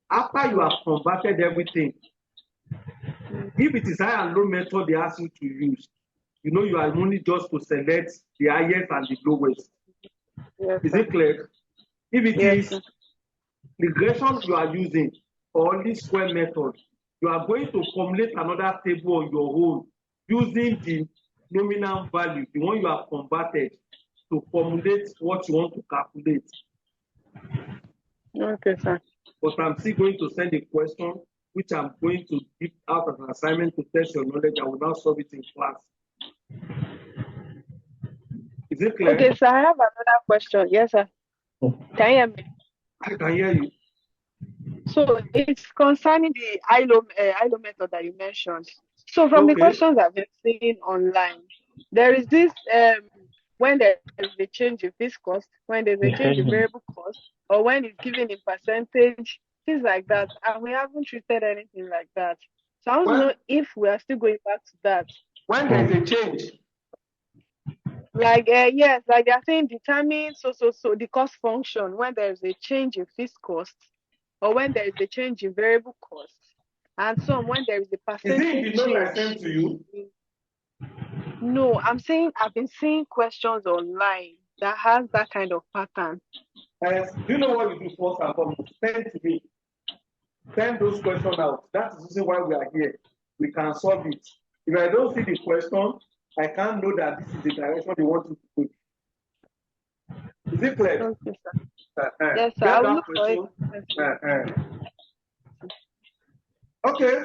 After you have converted everything, if it is high and low method they ask you to use, you know you are only just to select the highest and the lowest. Yes, is sir. it clear? If it Yes, is sir. regression you are using or this square method, you are going to formulate another table on your own using the nominal value, the one you have converted, to formulate what you want to calculate. Okay, sir. But I'm still going to send a question which I'm going to give out as an assignment to test your knowledge. I will now solve it in class. Is it clear? Okay, so I have another question. Yes, sir. Can you hear me? I can hear you. So it's concerning the ILO method that you mentioned. So from the Okay. questions I've been seeing online, there is this when there is a change in fixed cost, when there's a change in variable cost, or when it's given in percentage, things like that. And we haven't treated anything like that. So I want to know if we are still going back to that. When there's a change. Like yes, like they're saying determine so the cost function when there is a change in fixed cost, or when there is a change in variable cost, and some when there is a percentage Is it the note I change. sent to you? No, I'm saying I've been seeing questions online that has that kind of pattern. Do you know what you do first and foremost? Send to me. Send those questions out. That's the reason why we are here. We can solve it. If I don't see the question, I can't know that this is the direction they want to take. Is it clear? Okay, sir. Yes, sir. Get I will that look for question. Okay.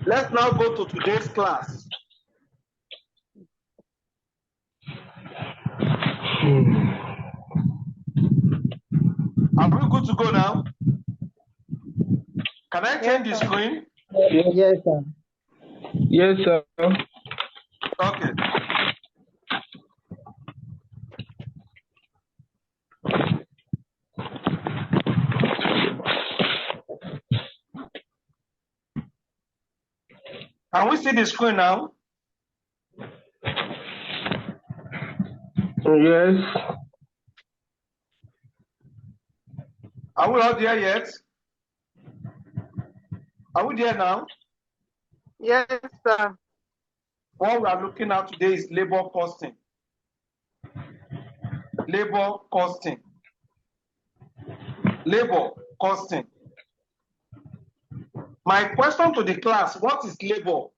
Let's now go to today's class. Are we good to go now? Can I change the screen? Yes, sir. Yes, sir. Okay. Can we see the screen now? Yes. Are we not there yet? Are we there now? Yes, sir. What we are looking at today is labor costing. Labor costing. Labor costing. My question to the class, what is labor?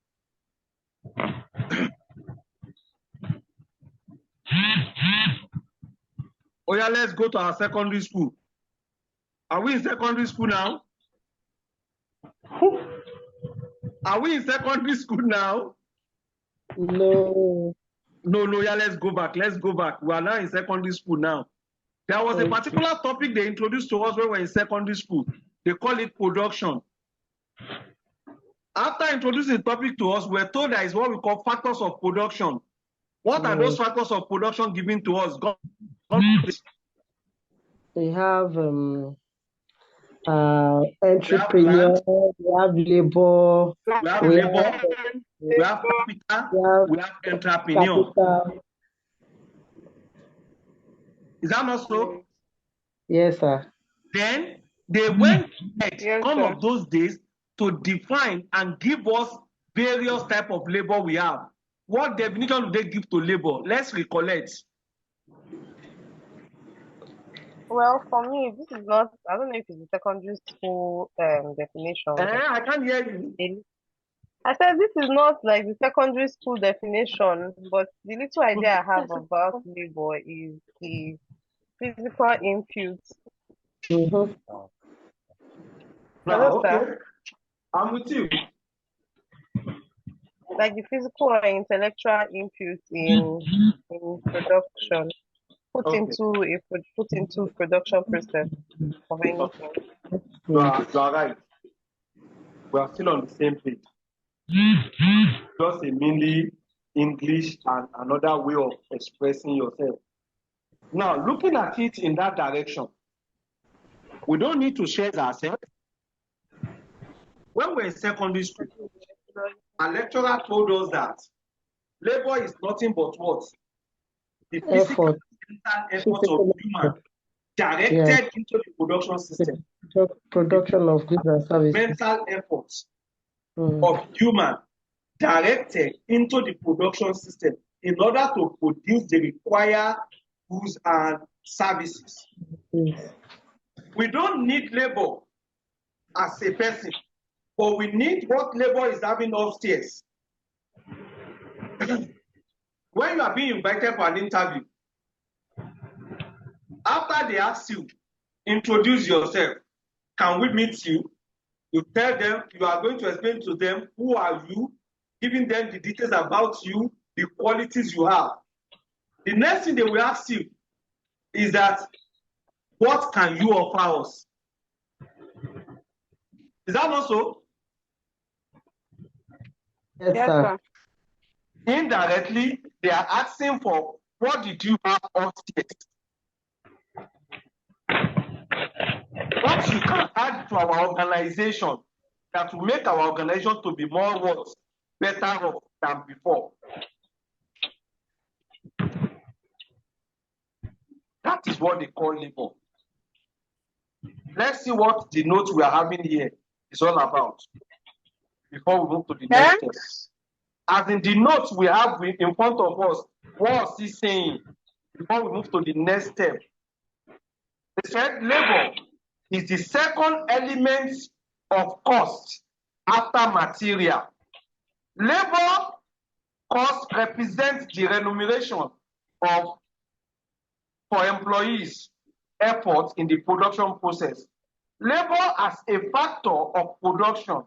Oh yeah, let's go to our secondary school. Are we in secondary school now? Are we in secondary school now? No. No, yeah, let's go back. Let's go back. We are now in secondary school now. There was a particular topic they introduced to us when we were in secondary school. They call it production. After introducing the topic to us, we're told that is what we call factors of production. What are those factors of production given to us? We have entrepreneur, we have labor, we have capital, we have entrepreneur. Capital. Is that not so? Yes, sir. Then they went ahead some of those days to define and give us various types of labor we have. What definition do they give to labor? Let's recollect. Well, for me, this is not, I don't know if it's the secondary school definition. I can't hear you. I said this is not like the secondary school definition, but the little idea I have about labor is the physical input. Mm-hmm. Hello, okay. I'm with you. Like the physical or intellectual input in production. Put into production process of anything. You are right. We are still on the same page. Just a mainly English and another way of expressing yourself. Now, looking at it in that direction, we don't need to share ourselves. When we're in secondary school, our lecturer told us that labor is nothing but what? The physical effort of human directed into the production system. Production of goods and services. Mental efforts of human directed into the production system in order to produce the required goods and services. We don't need labor as a person, but we need what labor is having upstairs. When you are being invited for an interview, after they ask you, introduce yourself, can we meet you? You tell them, you are going to explain to them who are you, giving them the details about you, the qualities you have. The next thing they will ask you is that, what can you offer us? Is that not so? Yes, Yes, sir. sir. Indirectly, they are asking for, what did you have us yet? What you can add to our organization that will make our organization to be more what? Better off than before. That is what they call labor. Let's see what the note we are having here is all about before we move to the next step. As in the notes we have in front of us, what is he saying before we move to the next step? They said labor is the second element of cost after material. Labor cost represents the remuneration of for employees' effort in the production process. Labor as a factor of production.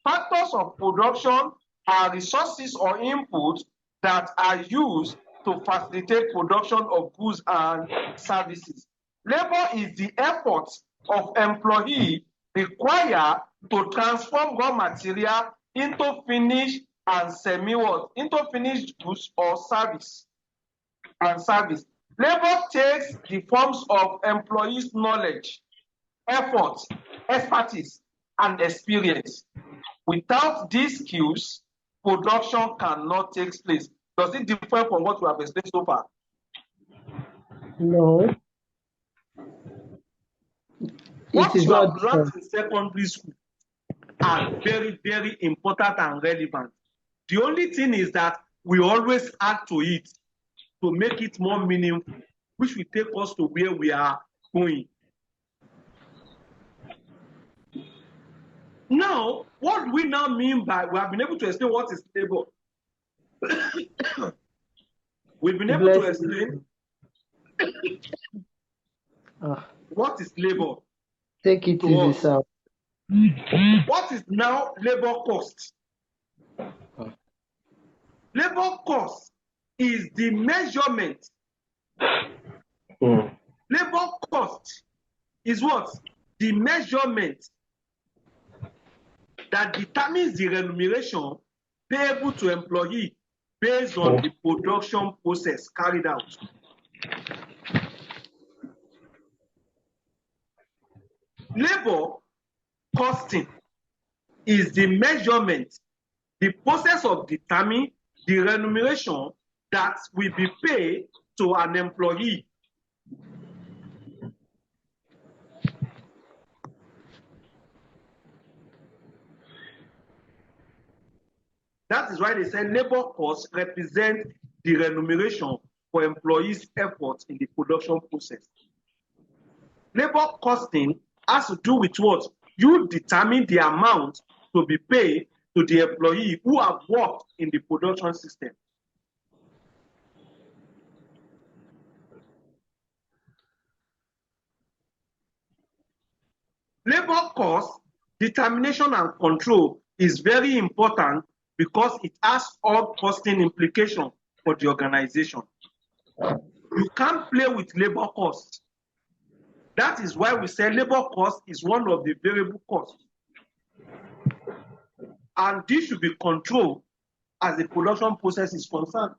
Factors of production are resources or inputs that are used to facilitate production of goods and services. Labor is the effort of employee required to transform raw material into finished and into finished goods or service and service. Labor takes the forms of employees' knowledge, effort, expertise, and experience. Without these skills, production cannot take place. Does it differ from what we have explained so far? No. What It is you have not learned different. in secondary school are very, very important and relevant. The only thing is that we always add to it to make it more meaningful, which will take us to where we are going. Now, what do we now mean by, we have been able to explain what is labor. We've been able to explain what is labor. Take it easy, sir. What is now labor cost? Labor cost is the measurement. Labor cost is what? The measurement that determines the remuneration payable to employee based on the production process carried out. Labor costing is the measurement, the process of determining the remuneration that will be paid to an employee. That is why they say labor costs represent the remuneration for employees' efforts in the production process. Labor costing has to do with what? You determine the amount to be paid to the employee who have worked in the production system. Labor cost determination and control is very important because it has all costing implications for the organization. You can't play with labor cost. That is why we say labor cost is one of the variable costs. And this should be controlled as the production process is concerned.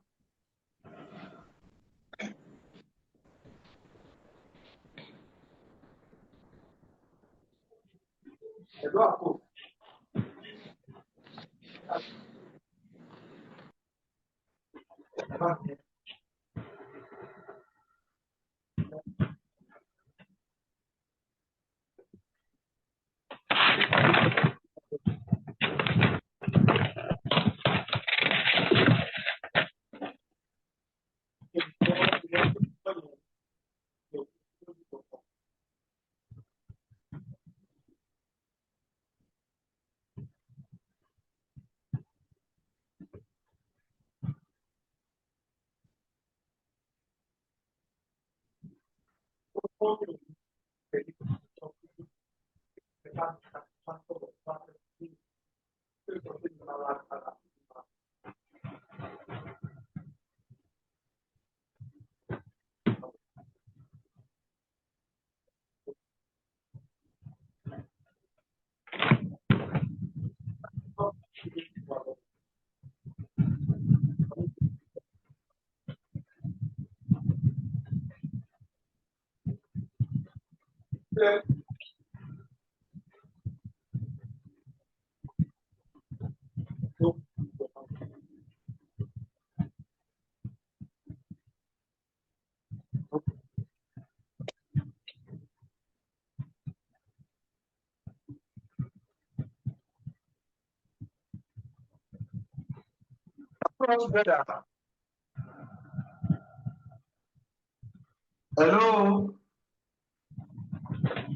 Hello.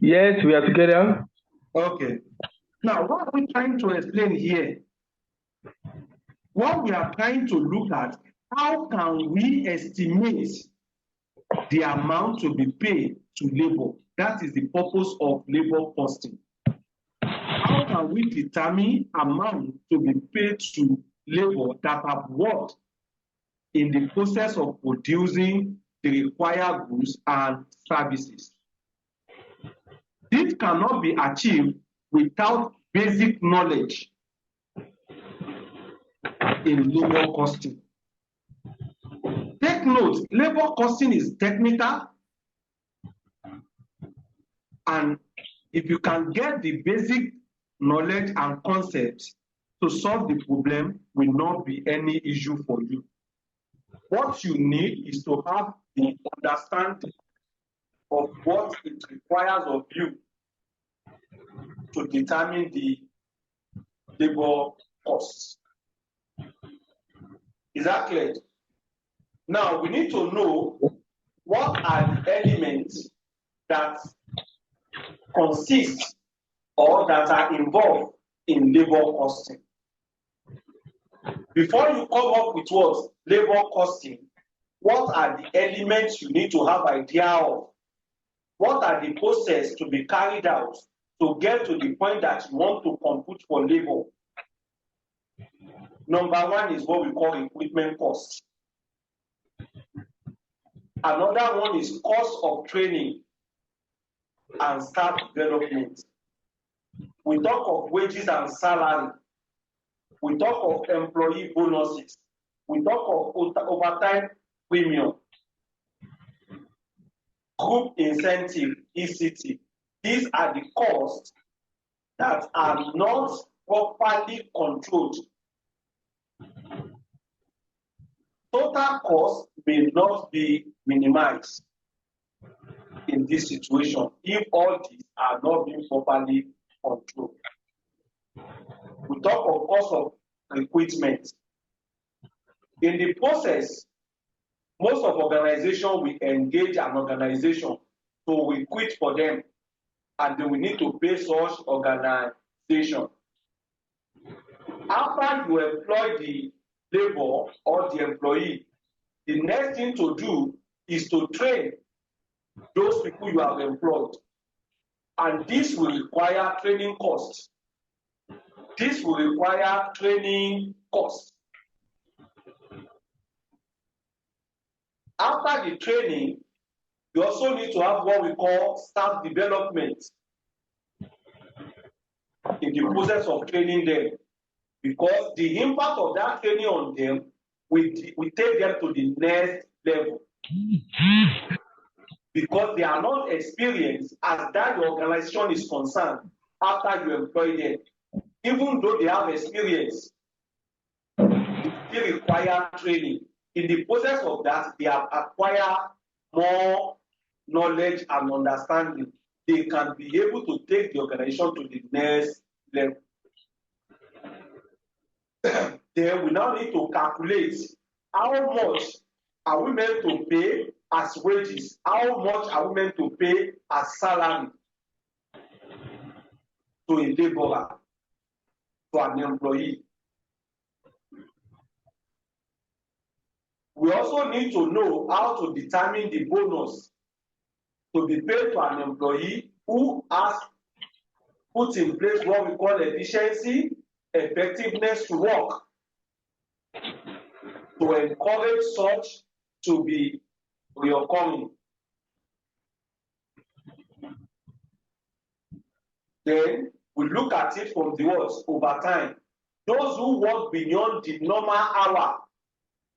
Yes, we are together. Okay. Now, what are we trying to explain here? What we are trying to look at, how can we estimate the amount to be paid to labor? That is the purpose of labor costing. How can we determine amount to be paid to labor that have worked in the process of producing the required goods and services? This cannot be achieved without basic knowledge in labor costing. Take note, labor costing is technical, and if you can get the basic knowledge and concepts to solve the problem, will not be any issue for you. What you need is to have the understanding of what it requires of you to determine the labor costs. Is that clear? Now, we need to know what are the elements that consist or that are involved in labor costing. Before you come up with what labor costing, what are the elements you need to have idea of? What are the process to be carried out to get to the point that you want to compute for labor? Number one is what we call equipment cost. Another one is cost of training and staff development. We talk of wages and salary. We talk of employee bonuses. We talk of overtime premium, group incentive, ECT. These are the costs that are not properly controlled. Total cost may not be minimized in this situation if all these are not being properly controlled. We talk of cost of equipment. In the process, most of organizations will engage an organization to equip for them, and they will need to pay such organization. After you employ the labor or the employee, the next thing to do is to train those people you have employed. And this will require training costs. This will require training costs. After the training, you also need to have what we call staff development in the process of training them, because the impact of that training on them will take them to the next level. Because they are not experienced as that the organization is concerned after you employ them. Even though they have experience, they still require training. In the process of that, they have acquired more knowledge and understanding. They can be able to take the organization to the next level. Then we now need to calculate how much are we meant to pay as wages, how much are we meant to pay as salary to a laborer, to an employee. We also need to know how to determine the bonus to be paid to an employee who has put in place what we call efficiency, effectiveness to work, to encourage such to be reoccurring. Then we look at it from the words overtime. Those who work beyond the normal hour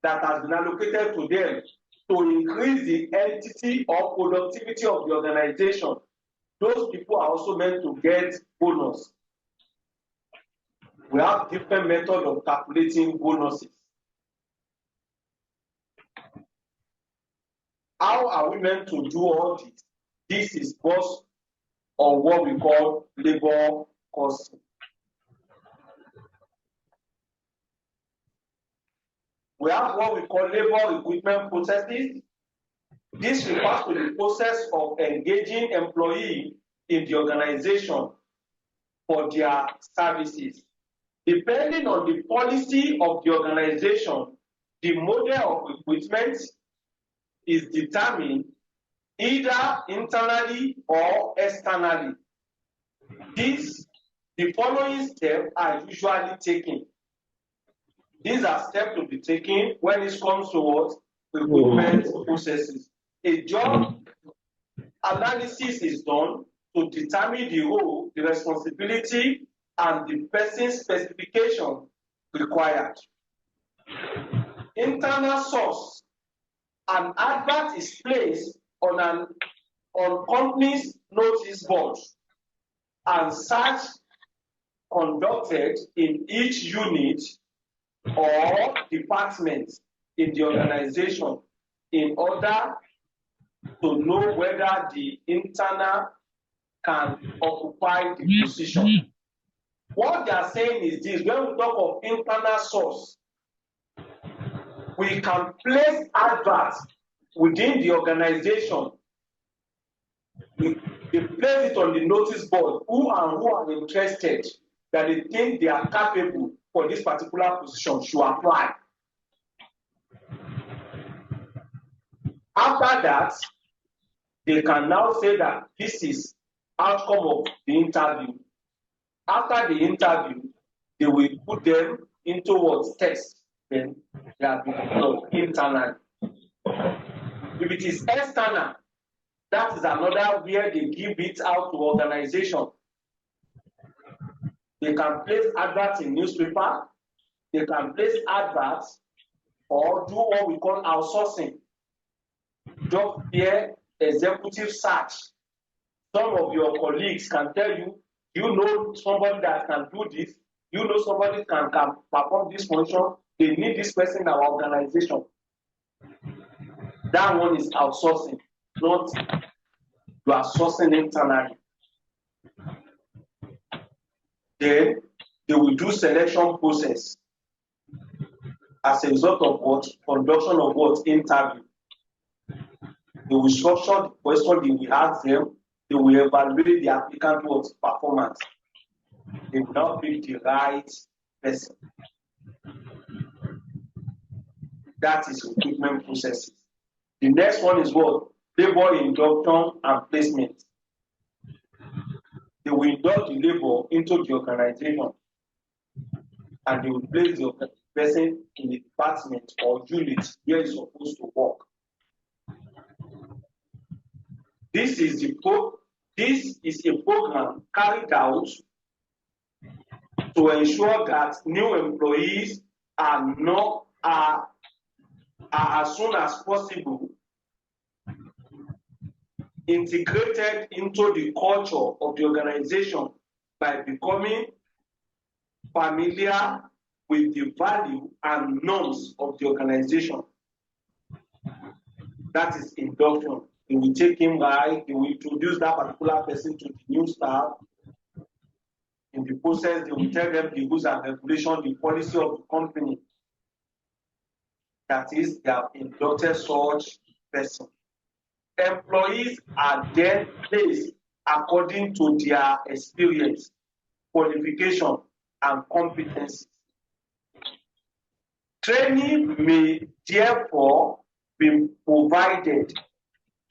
that has been allocated to them to increase the entity or productivity of the organization, those people are also meant to get bonus. We have different methods of calculating bonuses. How are we meant to do all this? This is based on what we call labor costing. We have what we call labor equipment processes. This refers to the process of engaging employees in the organization for their services. Depending on the policy of the organization, the model of equipment is determined either internally or externally. The following steps are usually taken. These are steps to be taken when it comes to what? Equipment processes. A job analysis is done to determine the role, the responsibility, and the person's specification required. Internal source. An advert is placed on company's notice board and search conducted in each unit or department in the organization in order to know whether the internal can occupy the position. What they are saying is this: when we talk of internal source, we can place adverts within the organization. They place it on the notice board, who are interested, that they think they are capable for this particular position should apply. After that, they can now say that this is outcome of the interview. After the interview, they will put them into what test. Then they have been deployed internally. If it is external, that is another where they give it out to organization. They can place adverts in newspaper. They can place adverts or do what we call outsourcing. Job fair, executive search. Some of your colleagues can tell you, you know somebody that can do this, you know somebody can perform this function, they need this person in our organization. That one is outsourcing, not you are sourcing internally. Then they will do selection process as a result of what? Conduction of what? Interview. They will structure the question, they will ask them, they will evaluate the applicant's performance. They will now pick the right person. That is recruitment processes. The next one is what? Labor induction and placement. They will induct the labor into the organization and they will place the person in the department or unit where he's supposed to work. This is a program carried out to ensure that new employees are as soon as possible integrated into the culture of the organization by becoming familiar with the value and norms of the organization. That is induction. They will take him right, they will introduce that particular person to the new staff. In the process, they will tell them the rules and regulations, the policy of the company. That is, they have inducted such person. Employees are then placed according to their experience, qualification, and competencies. Training may therefore be provided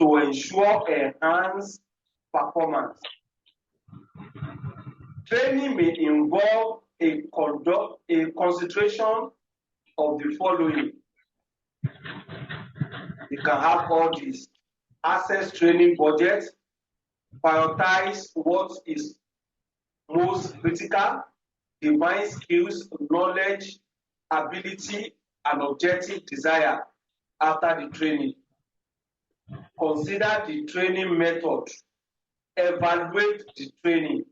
to ensure enhanced performance. Training may involve a consideration of the following. You can have all these: access training budget, prioritize what is most critical, define skills, knowledge, ability, and objective desire after the training. Consider the training method, evaluate the training.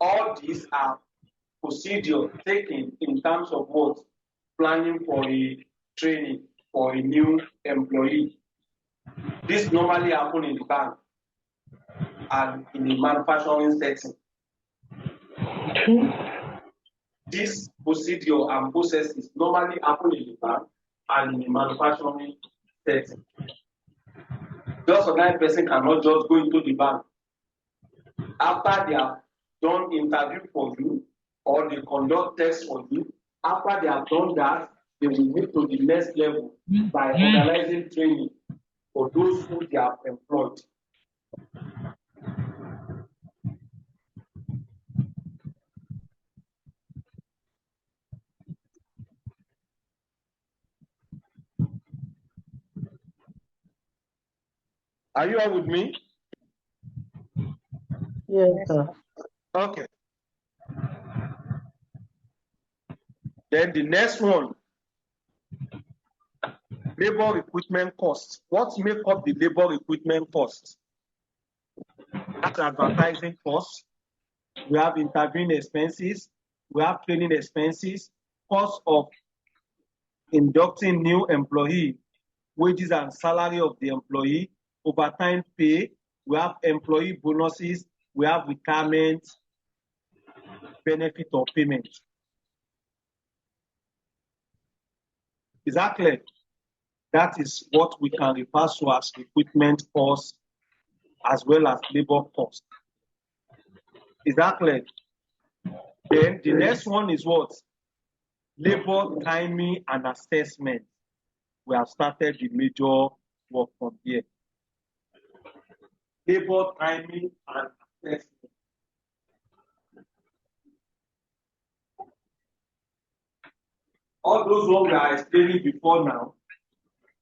All these are procedures taken in terms of what? Planning for a training for a new employee. This normally happens in the bank and in a manufacturing setting. This procedure and processes normally happen in the bank and in a manufacturing setting. Just ordinary person cannot just go into the bank after they have done interview for you or they conduct tests for you. After they have done that, they will move to the next level by organizing training for those who they have employed. Are you all with me? Yes, sir. Okay. Then the next one, labor recruitment costs. What make up the labor recruitment costs? That's advertising costs. We have interviewing expenses. We have training expenses, cost of inducting new employee, wages and salary of the employee, overtime pay. We have employee bonuses. We have retirement benefit or payment. Is that clear? That is what we can refer to as recruitment costs as well as labor costs. Is that clear? Then the next one is what? Labor timing and assessment. We have started the major work from here. Labor timing and assessment. All those ones we are explaining before now,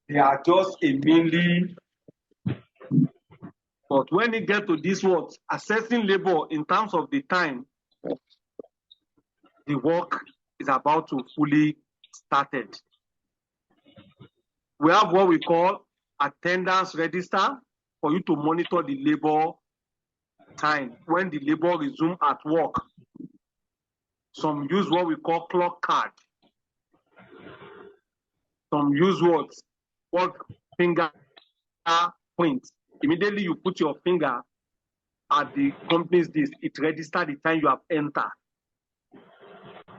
they are just a mainly. But when you get to this word, assessing labor in terms of the time, the work is about to fully started. We have what we call attendance register for you to monitor the labor time when the labor resume at work. Some use what we call clock card. Some use what finger print. Immediately you put your finger at the company's list, it registers the time you have entered.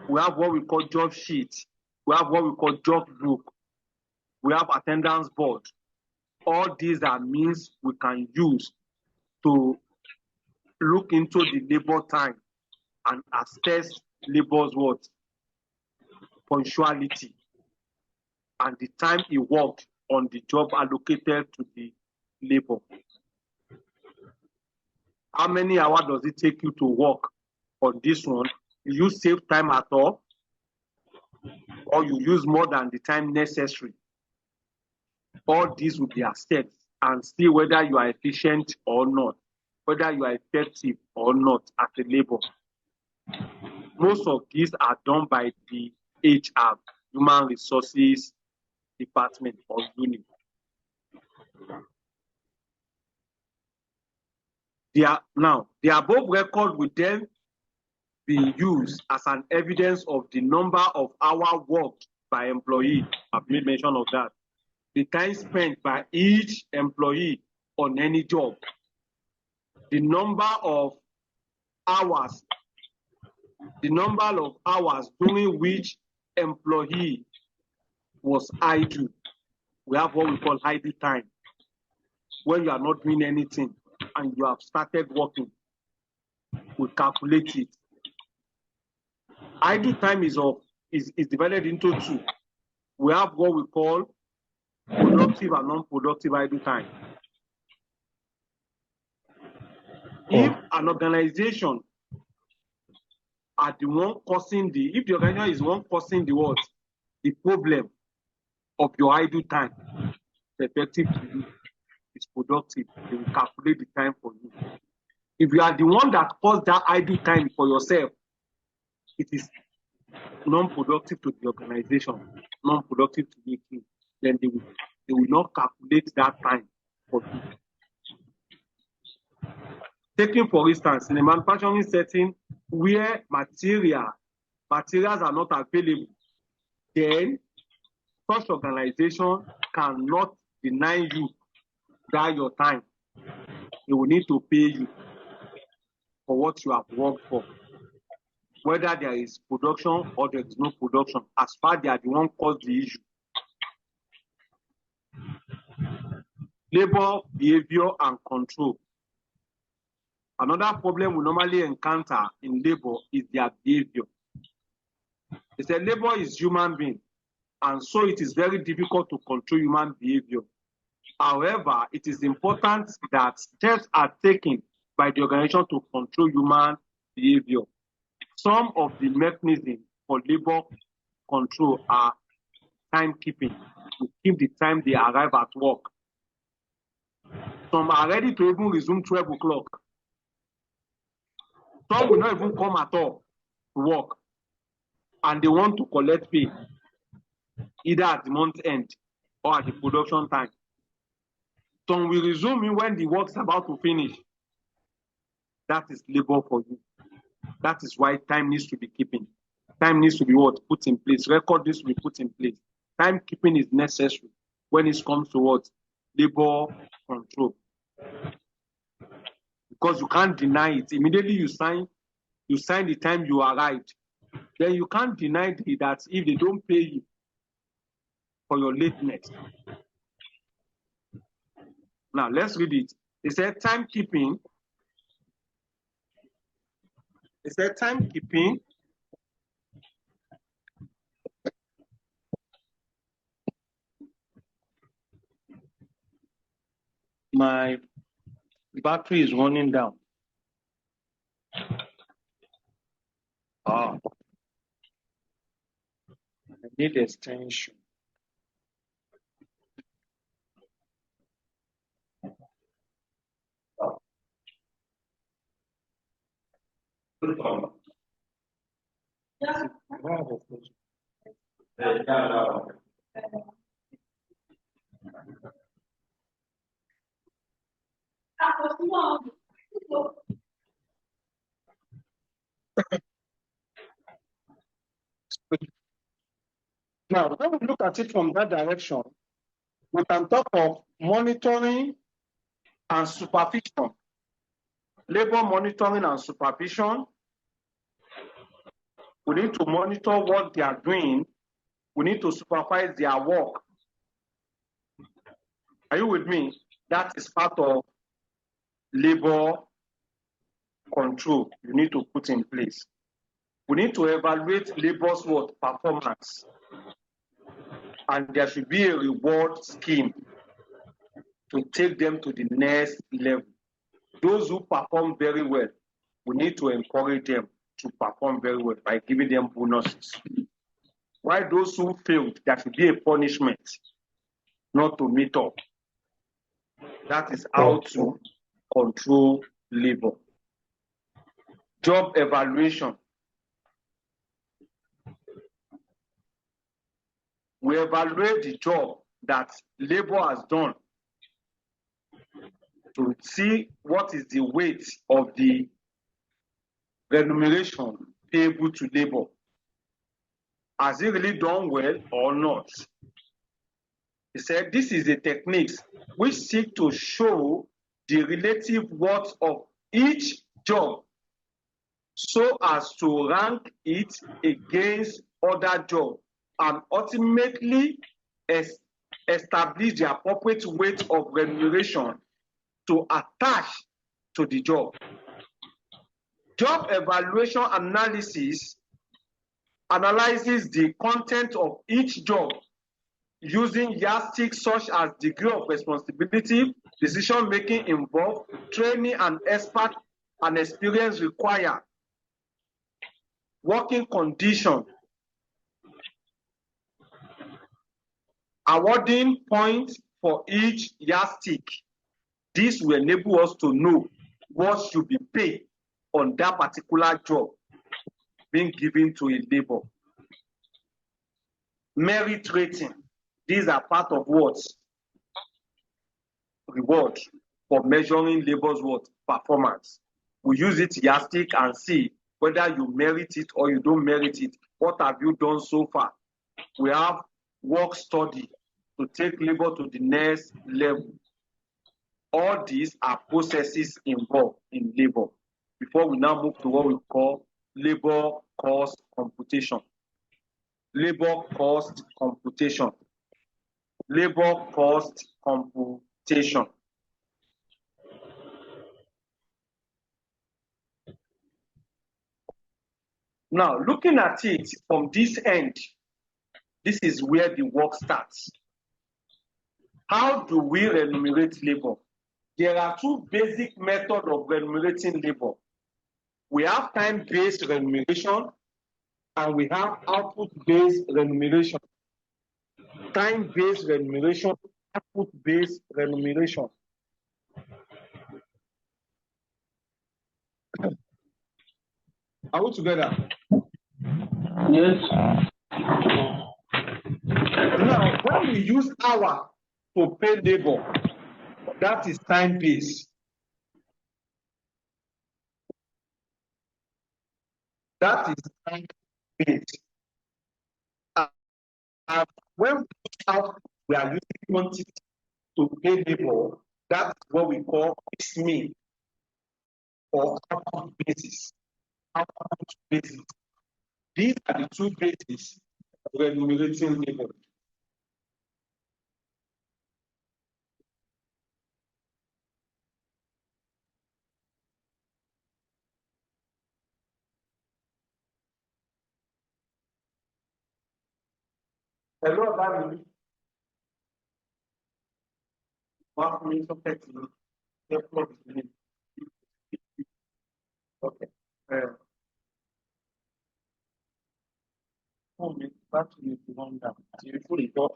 We have what we call job sheet. We have what we call job book. We have attendance board. All these are means we can use to look into the labor time and assess labor's what? Punctuality and the time he worked on the job allocated to the labor. How many hours does it take you to work on this one? Do you save time at all? Or you use more than the time necessary? All these will be assessed and see whether you are efficient or not, whether you are effective or not as a labor. Most of these are done by the HR, Human Resources Department or unit. Now, the above record will then be used as an evidence of the number of hours worked by employee. I've made mention of that. The time spent by each employee on any job. The number of hours during which employee was idle. We have what we call idle time. When you are not doing anything and you have started working, we calculate it. Idle time is divided into two. We have what we call productive and non-productive idle time. If an organization are the one causing if the organization is the one causing the problem of your idle time, it's effective to you, it's productive, they will calculate the time for you. If you are the one that caused that idle time for yourself, it is non-productive to the organization, non-productive to the team, then they will not calculate that time for you. Taking, for instance, in a manufacturing setting where materials are not available, then such organization cannot deny you that your time. They will need to pay you for what you have worked for. Whether there is production or there is no production, as far as they are the one caused the issue. Labor, behavior, and control. Another problem we normally encounter in labor is their behavior. They say labor is human being, and so it is very difficult to control human behavior. However, it is important that steps are taken by the organization to control human behavior. Some of the mechanisms for labor control are timekeeping, to keep the time they arrive at work. Some are ready to even resume 12 o'clock. Some will not even come at all to work, and they want to collect pay either at the month end or at the production time. Some will resume when the work's about to finish. That is labor for you. That is why time needs to be keeping. Time needs to be what? Put in place. Record needs to be put in place. Timekeeping is necessary when it comes to what? Labor control. Because you can't deny it. Immediately you sign the time you arrived. Then you can't deny that if they don't pay you for your lateness. Now let's read it. It said timekeeping. It said timekeeping my battery is running down. I need extension. Now, when we look at it from that direction, we can talk of monitoring and supervision. Labor monitoring and supervision. We need to monitor what they are doing. We need to supervise their work. Are you with me? That is part of labor control you need to put in place. We need to evaluate labor's what? Performance. And there should be a reward scheme to take them to the next level. Those who perform very well, we need to encourage them to perform very well by giving them bonuses. While those who failed, there should be a punishment not to meet up. That is how to control labor. Job evaluation. We evaluate the job that labor has done to see what is the weight of the remuneration payable to labor. Has it really done well or not? He said this is a technique which seek to show the relative worth of each job so as to rank it against other jobs and ultimately establish the appropriate weight of remuneration to attach to the job. Job evaluation analysis analyzes the content of each job using yardsticks such as degree of responsibility, decision-making involved, training and expert and experience required, working condition, awarding points for each yardstick. This will enable us to know what should be paid on that particular job being given to a labor. Merit rating. These are part of what? Reward for measuring labor's what? Performance. We use it yardstick and see whether you merit it or you don't merit it. What have you done so far? We have work study to take labor to the next level. All these are processes involved in labor before we now move to what we call labor cost computation. Labor cost computation. Labor cost computation. Now, looking at it from this end, this is where the work starts. How do we remunerate labor? There are two basic methods of remunerating labor. We have time-based remuneration and we have output-based remuneration. Time-based remuneration, output-based remuneration. Are we together? Yes. Now, when we use hour to pay labor, that is time-based. That is time-based. And when we are using quantity to pay labor, that's what we call piecemeal or output basis. Output basis. These are the two bases of remunerating labor. Hello, Barry. 1 minute of text. Okay. 4 minutes. Back to you to run down. You fully got.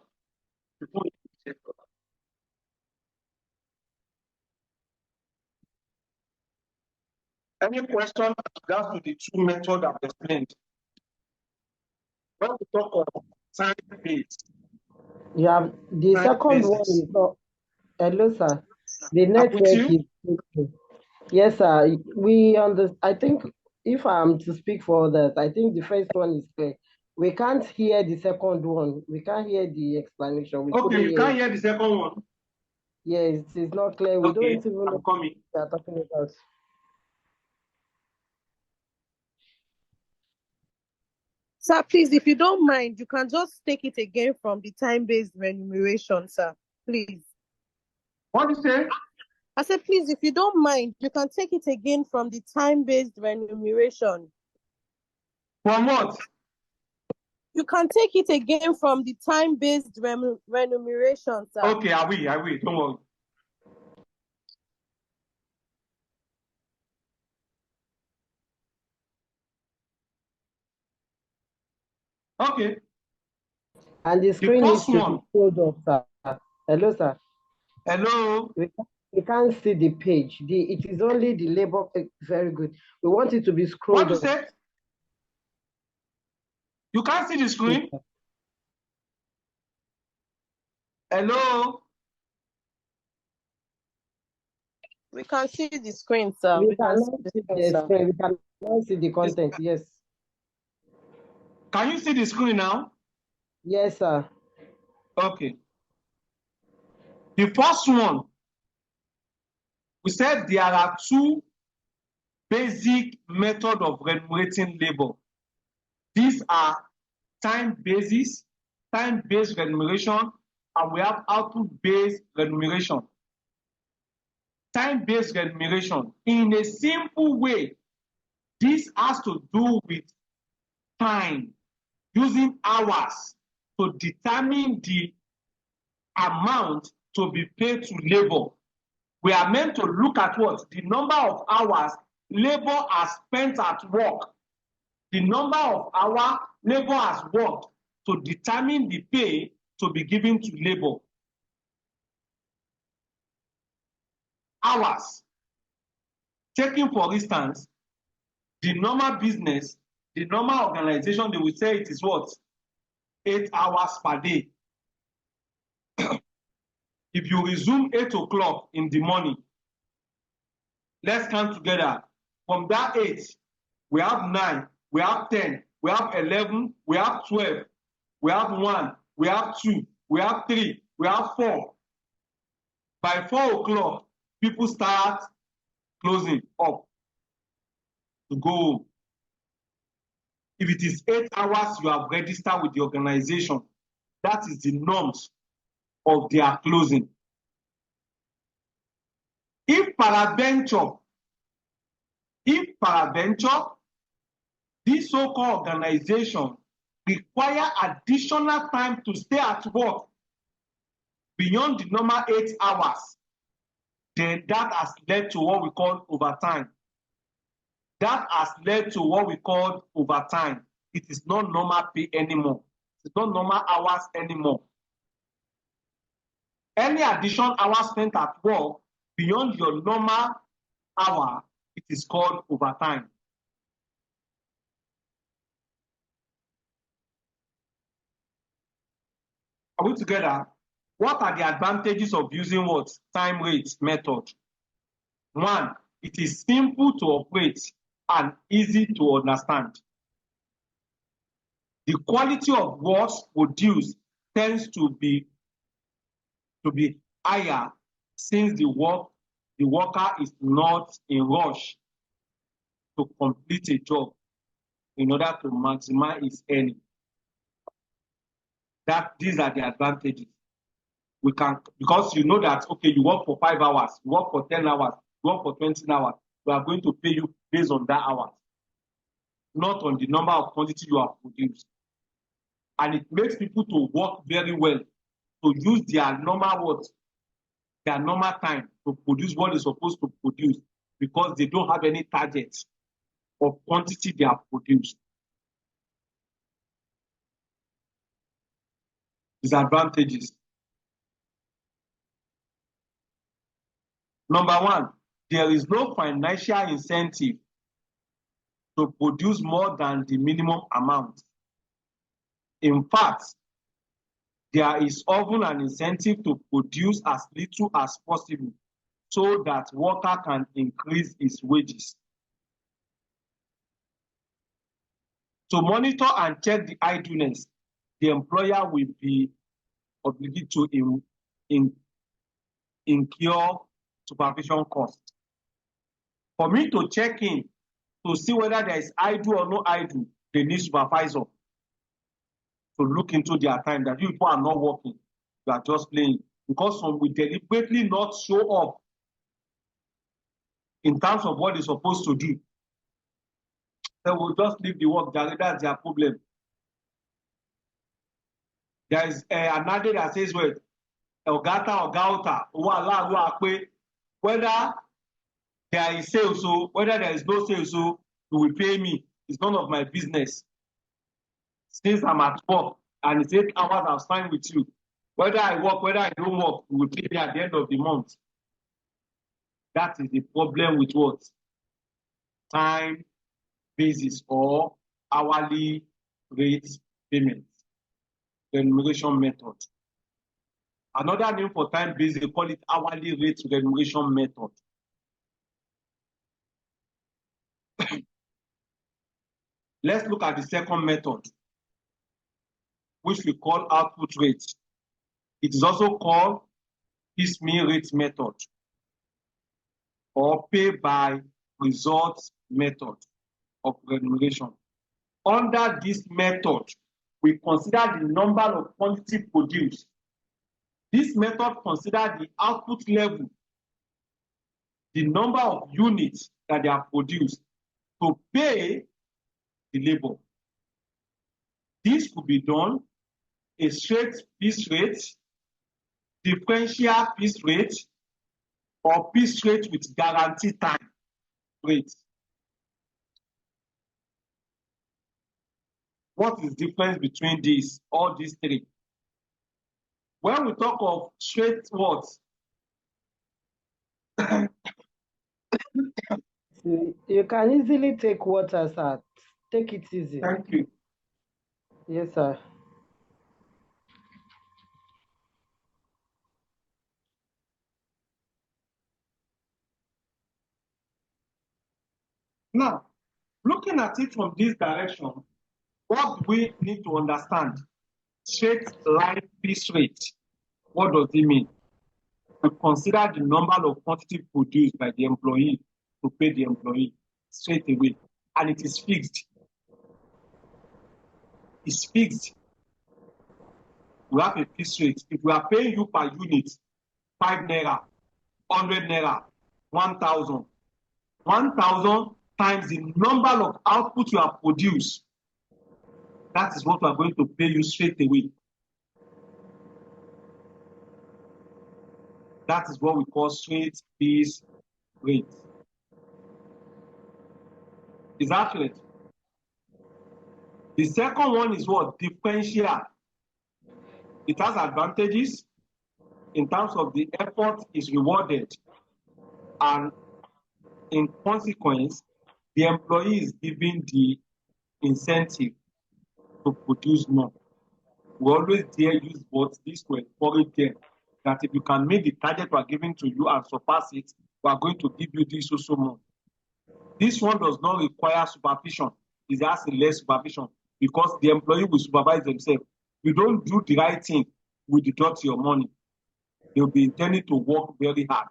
Any question with regards to the two methods I've explained? When we talk of time-based, You have the time second one basis. is not. Hello, sir. The I'm network with you. is. Yes, sir. I think if I'm to speak for others, I think the first one is clear. We can't hear the second one. We can't hear the explanation. We Okay, couldn't you hear can't it. hear the second one. Yes, it's not clear. We Okay, don't even know I'm what coming. they are talking about. Sir, please, if you don't mind, you can just take it again from the time-based remuneration, sir. Please. What do you say? I said, please, if you don't mind, you can take it again from the time-based remuneration. From what? You can take it again from the time-based remuneration, sir. Okay, I will. Don't worry. Okay. And the screen needs first to one. be pulled up, sir. Hello, sir. Hello. We can't see the page. It is only the labor. Very good. We want it to be What scrolled you up. say? You can't see the screen? Hello. We can see the screen, sir. We cannot see the screen. We cannot see the content. Yes. Can you see the screen now? Yes, sir. Okay. The first one, we said there are two basic methods of remunerating labor. These are time-based remuneration, and we have output-based remuneration. Time-based remuneration, in a simple way, this has to do with time, using hours to determine the amount to be paid to labor. We are meant to look at what? The number of hours labor has spent at work. The number of hours labor has worked to determine the pay to be given to labor. Hours. Taking, for instance, the normal business, the normal organization, they will say it is what? 8 hours per day. If you resume 8 o'clock in the morning, let's count together. From that 8, we have 9, we have 10, we have 11, we have 12, we have 1, we have 2, we have 3, we have 4. By 4 o'clock, people start closing up to go home. If it is 8 hours you have registered with the organization, that is the norms of their closing. If peradventure, this so-called organization require additional time to stay at work beyond the normal 8 hours, then that has led to what we call overtime. That has led to what we call overtime. It is not normal pay anymore. It's not normal hours anymore. Any additional hours spent at work beyond your normal hour, it is called overtime. Are we together? What are the advantages of using what? Time rate method. 1, it is simple to operate and easy to understand. The quality of work produced tends to be higher since the worker is not in rush to complete a job in order to maximize his earning. These are the advantages. We can, because you know that, okay, you work for 5 hours, you work for 10 hours, you work for 20 hours, we are going to pay you based on that hour, not on the number of quantity you have produced. And it makes people to work very well, to use their normal time to produce what they're supposed to produce, because they don't have any target of quantity they have produced. Disadvantages. Number 1, there is no financial incentive to produce more than the minimum amount. In fact, there is often an incentive to produce as little as possible so that worker can increase his wages. To monitor and check the idleness, the employer will be obligated to incur supervision cost. For me to check in to see whether there is idle or no idle, they need supervisor to look into their time, that you people are not working, you are just playing. Because some will deliberately not show up in terms of what they're supposed to do. They will just leave the work, that's their problem. There is another that says, well, Ogata, whether there is sales, so whether there is no sales, so you will pay me. It's none of my business. Since I'm at work and it's 8 hours I've signed with you, whether I work, whether I don't work, you will pay me at the end of the month. That is the problem with what? Time basis or hourly rate payment, remuneration method. Another name for time basis, they call it hourly rate remuneration method. Let's look at the second method, which we call output rate. It is also called piecemeal rate method or pay by results method of remuneration. Under this method, we consider the number of quantity produced. This method considers the output level, the number of units that they have produced to pay the labor. This could be done a straight piece rate, differential piece rate, or piece rate with guaranteed time rate. What is the difference between all these three? When we talk of straight words, You can easily take water, sir. Take it easy. Thank you. Yes, sir. Now, looking at it from this direction, what we need to understand, straight line piece rate, what does it mean? We consider the number of quantity produced by the employee to pay the employee straight away, and it is fixed. It's fixed. We have a fixed rate. If we are paying you per unit 5 naira, 100 naira, 1,000, 1,000 times the number of output you have produced, that is what we are going to pay you straight away. That is what we call straight piece rate. Is that correct? The second one is what? Differential. It has advantages in terms of the effort is rewarded, and in consequence, the employee is given the incentive to produce more. We always dare use words this to encourage them that if you can meet the target we are giving to you and surpass it, we are going to give you this so more. This one does not require supervision. It has less supervision because the employee will supervise themselves. You don't do the right thing, we deduct your money. They'll be intending to work very hard.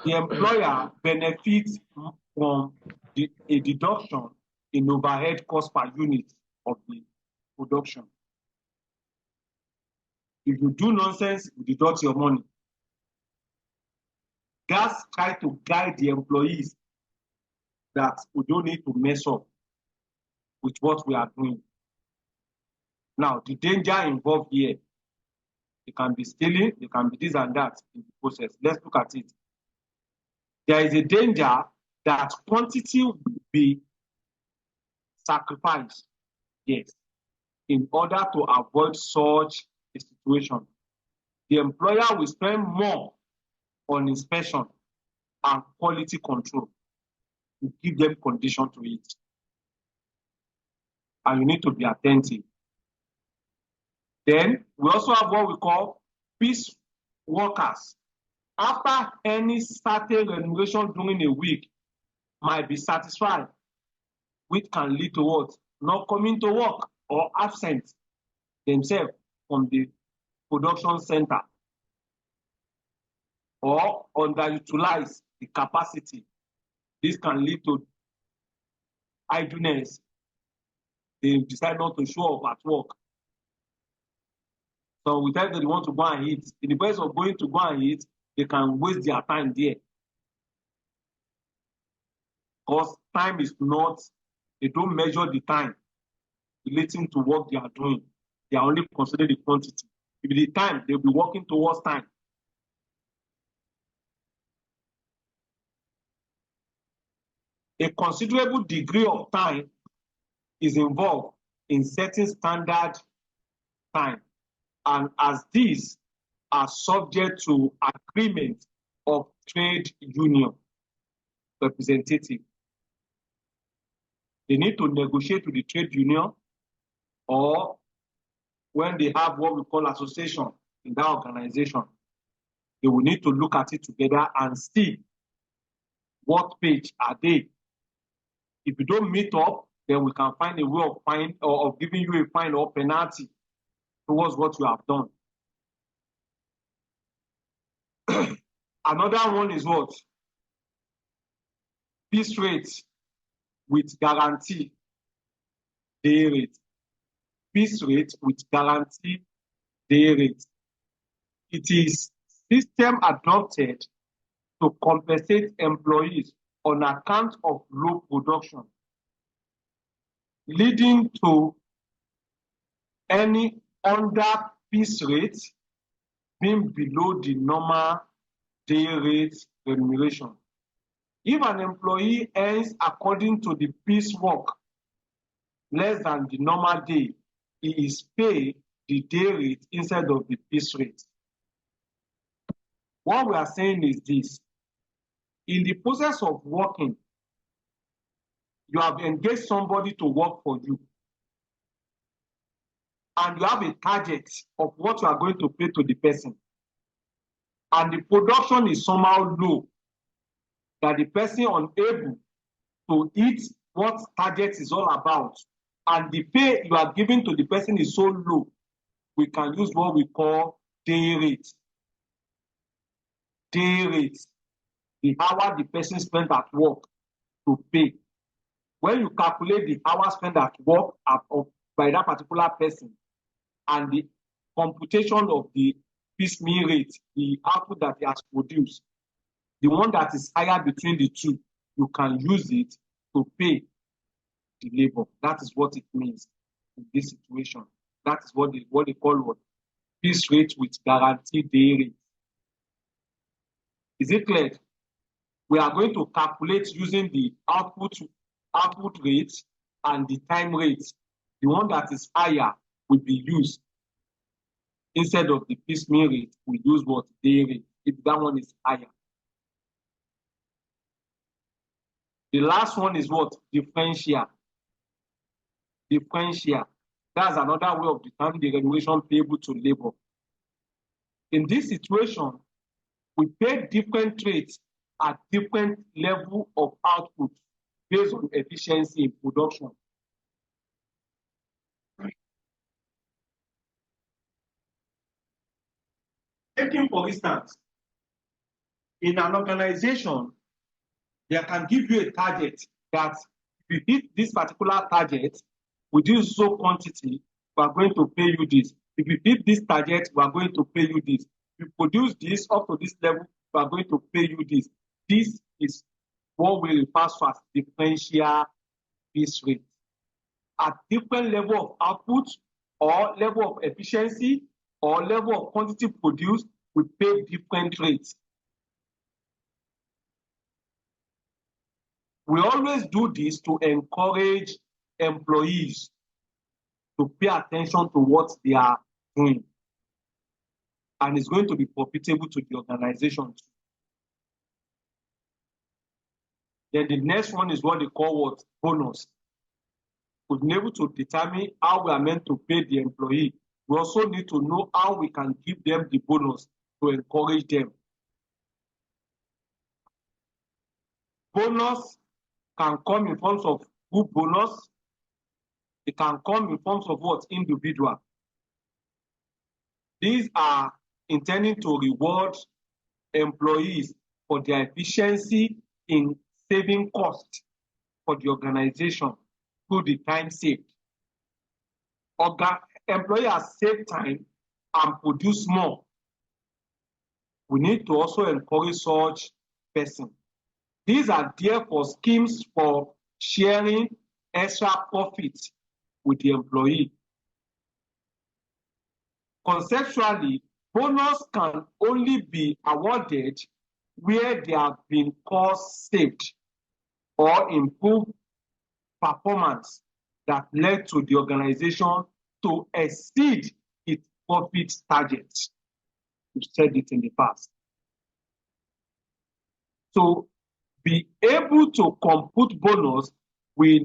The employer benefits from a deduction in overhead cost per unit of the production. If you do nonsense, you deduct your money. Just try to guide the employees that we don't need to mess up with what we are doing. Now, the danger involved here, it can be stealing, it can be this and that in the process. Let's look at it. There is a danger that quantity will be sacrificed, yes, in order to avoid such a situation. The employer will spend more on inspection and quality control to give them condition to it. And you need to be attentive. Then we also have what we call piece workers. After any certain remuneration during a week might be satisfied, which can lead to what? Not coming to work or absent themselves from the production center or underutilize the capacity. This can lead to idleness. They decide not to show up at work. So we tell them they want to go and eat. In the place of going to go and eat, they can waste their time there. Because time is not, they don't measure the time relating to what they are doing. They are only considering the quantity. If the time, they'll be working towards time. A considerable degree of time is involved in setting standard time. And as these are subject to agreement of trade union representative, they need to negotiate with the trade union, or when they have what we call association in that organization, they will need to look at it together and see what page are they. If you don't meet up, then we can find a way of fine or of giving you a fine or penalty towards what you have done. Another one is what? Piece rate with guarantee day rate. Piece rate with guarantee day rate. It is system adopted to compensate employees on account of low production, leading to any under piece rate being below the normal day rate remuneration. If an employee earns according to the piece work less than the normal day, he is paid the day rate instead of the piece rate. What we are saying is this: in the process of working, you have engaged somebody to work for you, and you have a target of what you are going to pay to the person, and the production is somehow low. that the person unable to eat what target is all about, and the pay you are giving to the person is so low, we can use what we call day rate. Day rate, the hour the person spent at work to pay. When you calculate the hours spent at work by that particular person and the computation of the piecemeal rate, the output that he has produced, the one that is higher between the two, you can use it to pay the labor. That is what it means in this situation. That is what they call what? Piece rate with guaranteed day rate. Is it clear? We are going to calculate using the output rate and the time rate. The one that is higher will be used. Instead of the piecemeal rate, we use what? Day rate, if that one is higher. The last one is what? Differential. Differential. That's another way of determining the remuneration payable to labor. In this situation, we pay different rates at different level of output based on efficiency in production. Taking for instance, in an organization, they can give you a target that if you hit this particular target, with this so quantity, we are going to pay you this. If you hit this target, we are going to pay you this. If you produce this up to this level, we are going to pay you this. This is what we refer to as differential piece rate. At different level of output or level of efficiency or level of quantity produced, we pay different rates. We always do this to encourage employees to pay attention to what they are doing. And it's going to be profitable to the organization too. Then the next one is what they call what? Bonus. We've been able to determine how we are meant to pay the employee. We also need to know how we can give them the bonus to encourage them. Bonus can come in forms of group bonus. It can come in forms of what? Individual. These are intending to reward employees for their efficiency in saving costs for the organization through the time saved. Employee has saved time and produce more. We need to also encourage such person. These are therefore schemes for sharing extra profits with the employee. Conceptually, bonus can only be awarded where there have been costs saved or improved performance that led to the organization to exceed its profit targets. We've said it in the past. To be able to compute bonus, we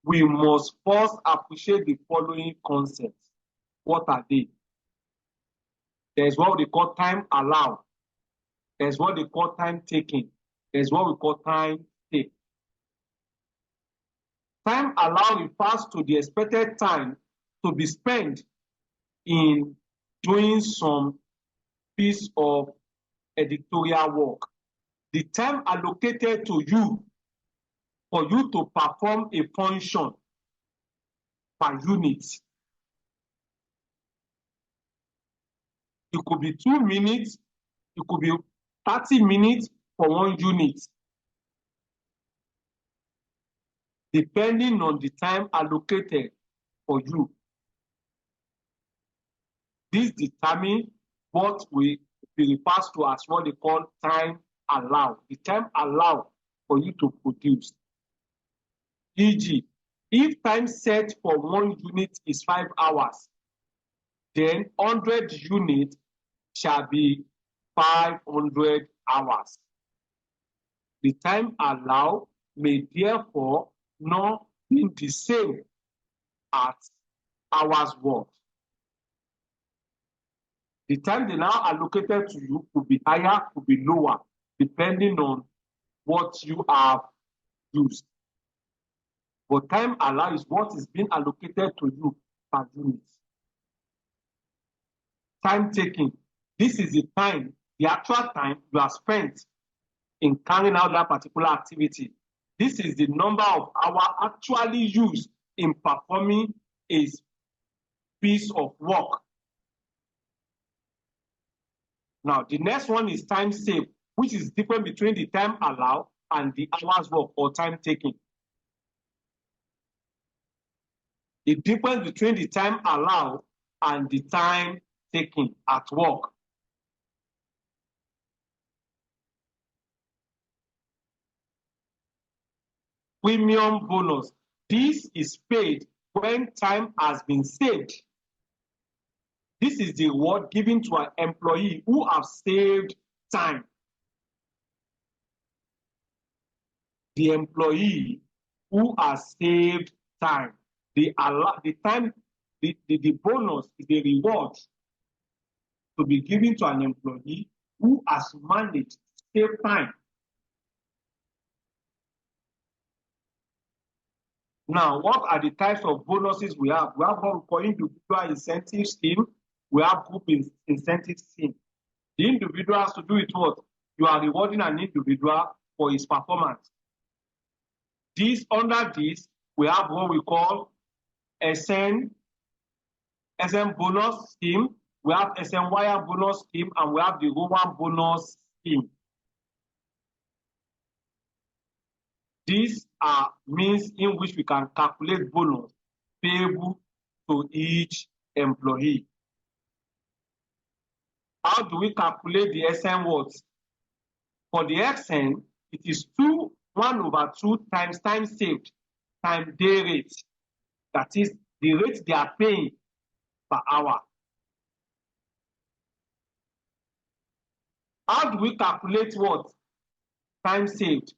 must first appreciate the following concepts. What are they? There's what we call time allowed. There's what they call time taking. There's what we call time take. Time allowed refers to the expected time to be spent in doing some piece of editorial work. The time allocated to you for you to perform a function per unit. It could be 2 minutes, it could be 30 minutes for one unit, depending on the time allocated for you. This determines what we refer to as what they call time allowed. The time allowed for you to produce. E.g., if time set for one unit is 5 hours, then 100 units shall be 500 hours. The time allowed may therefore not be the same as hours worked. The time they now allocated to you could be higher, could be lower, depending on what you have used. But time allowed is what is being allocated to you per unit. Time taking. This is the time, the actual time you have spent in carrying out that particular activity. This is the number of hours actually used in performing a piece of work. Now, the next one is time saved, which is different between the time allowed and the hours work or time taken. The difference between the time allowed and the time taken at work. Premium bonus. This is paid when time has been saved. This is the reward given to an employee who have saved time. The employee who has saved time. The bonus is the reward to be given to an employee who has managed to save time. Now, what are the types of bonuses we have? We have what we call individual incentive scheme. We have group incentive scheme. The individual has to do with what? You are rewarding an individual for his performance. Under this, we have what we call SN bonus scheme. We have SNY bonus scheme, and we have the Rowan bonus scheme. These are means in which we can calculate bonus payable to each employee. How do we calculate the SN words? For the SN, it is 1/2 times time saved times day rate. That is the rate they are paying per hour. How do we calculate what? Time saved.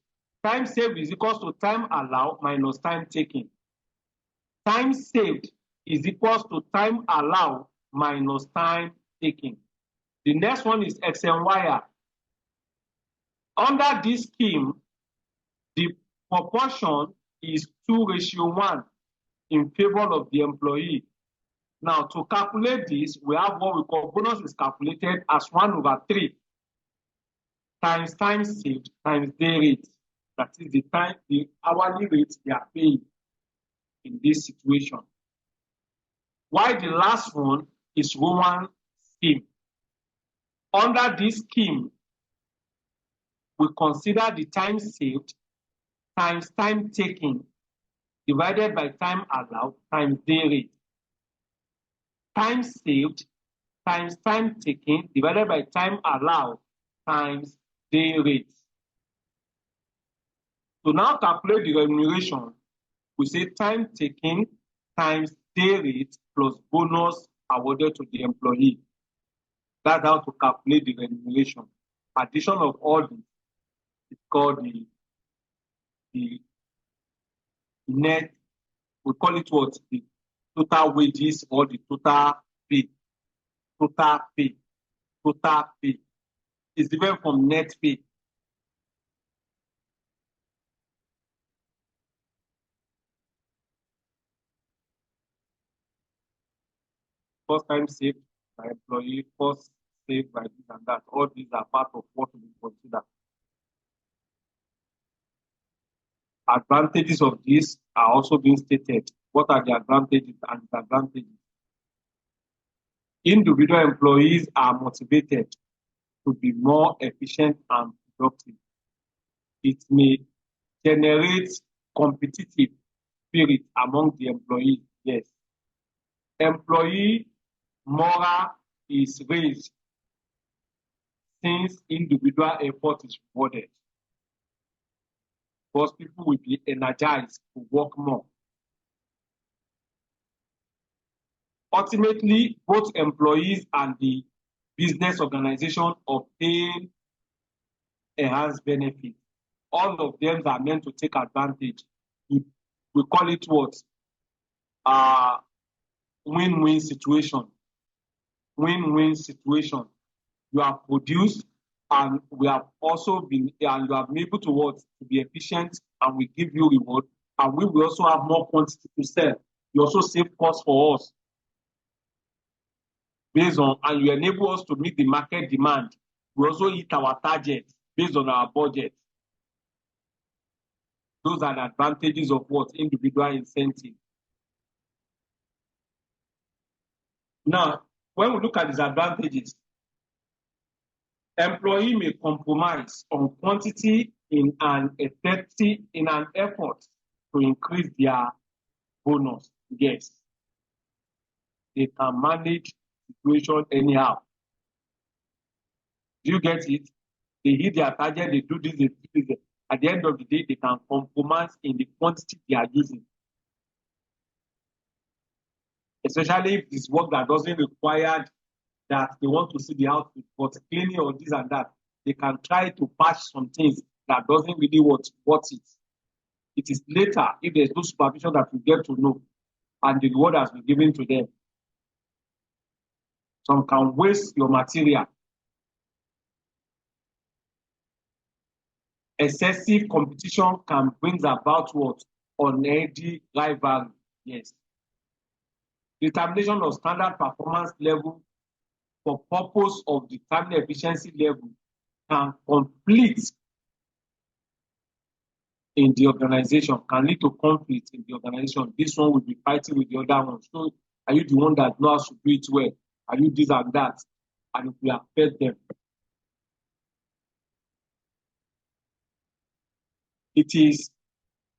Time saved is equal to time allowed minus time taken. Time saved is equal to time allowed minus time taken. The next one is XNY. Under this scheme, the proportion is 2:1 in favor of the employee. Now, to calculate this, we have what we call bonus is calculated as 1/3 times time saved times day rate. That is the hourly rate they are paying in this situation. While the last one is Rowan scheme. Under this scheme, we consider the time saved times time taken divided by time allowed times day rate. Time saved times time taken divided by time allowed times day rate. To now calculate the remuneration, we say time taken times day rate plus bonus awarded to the employee. That's how to calculate the remuneration. Addition of all this is called the net, we call it what? The total wages or the total pay. Total pay. Total pay. It's different from net pay. First time saved by employee, first saved by this and that. All these are part of what we consider. Advantages of this are also being stated. What are the advantages and disadvantages? Individual employees are motivated to be more efficient and productive. It may generate competitive spirit among the employees, yes. Employee morale is raised since individual effort is rewarded. Because people will be energized to work more. Ultimately, both employees and the business organization obtain enhanced benefits. All of them are meant to take advantage. We call it what? Win-win situation. Win-win situation. You have produced, and we have also been, and you have been able to what, to be efficient, and we give you reward, and we will also have more quantity to sell. You also save costs for us based on, and you enable us to meet the market demand. We also hit our target based on our budget. Those are the advantages of what? Individual incentive. Now, when we look at these advantages, employee may compromise on quantity in an effort to increase their bonus. Yes, they can manage the situation anyhow. Do you get it? They hit their target, they do this, they do this. At the end of the day, they can compromise in the quantity they are using. Especially if it's work that doesn't require that they want to see the output, but cleaning or this and that, they can try to patch some things that doesn't really worth it. It is later, if there's no supervision, that we get to know, and the reward has been given to them. Some can waste your material. Excessive competition can bring about what? Unhealthy rivalry. Yes. Determination of standard performance level for purpose of determining efficiency level can complete in the organization, can lead to conflict in the organization. This one will be fighting with the other one. So are you the one that knows how to do it well? Are you this and that? And it will affect them. It is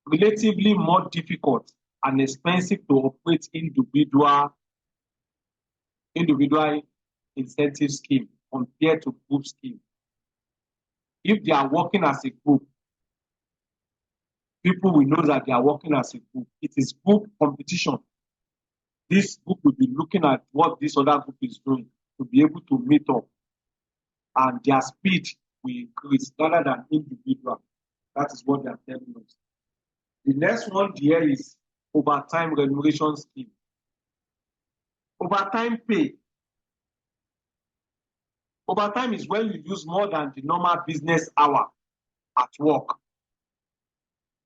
relatively more difficult and expensive to operate individual incentive scheme compared to group scheme. If they are working as a group, people will know that they are working as a group. It is group competition. This group will be looking at what this other group is doing to be able to meet up, and their speed will increase rather than individual. That is what they are telling us. The next one here is overtime remuneration scheme. Overtime pay. Overtime is when you use more than the normal business hour at work.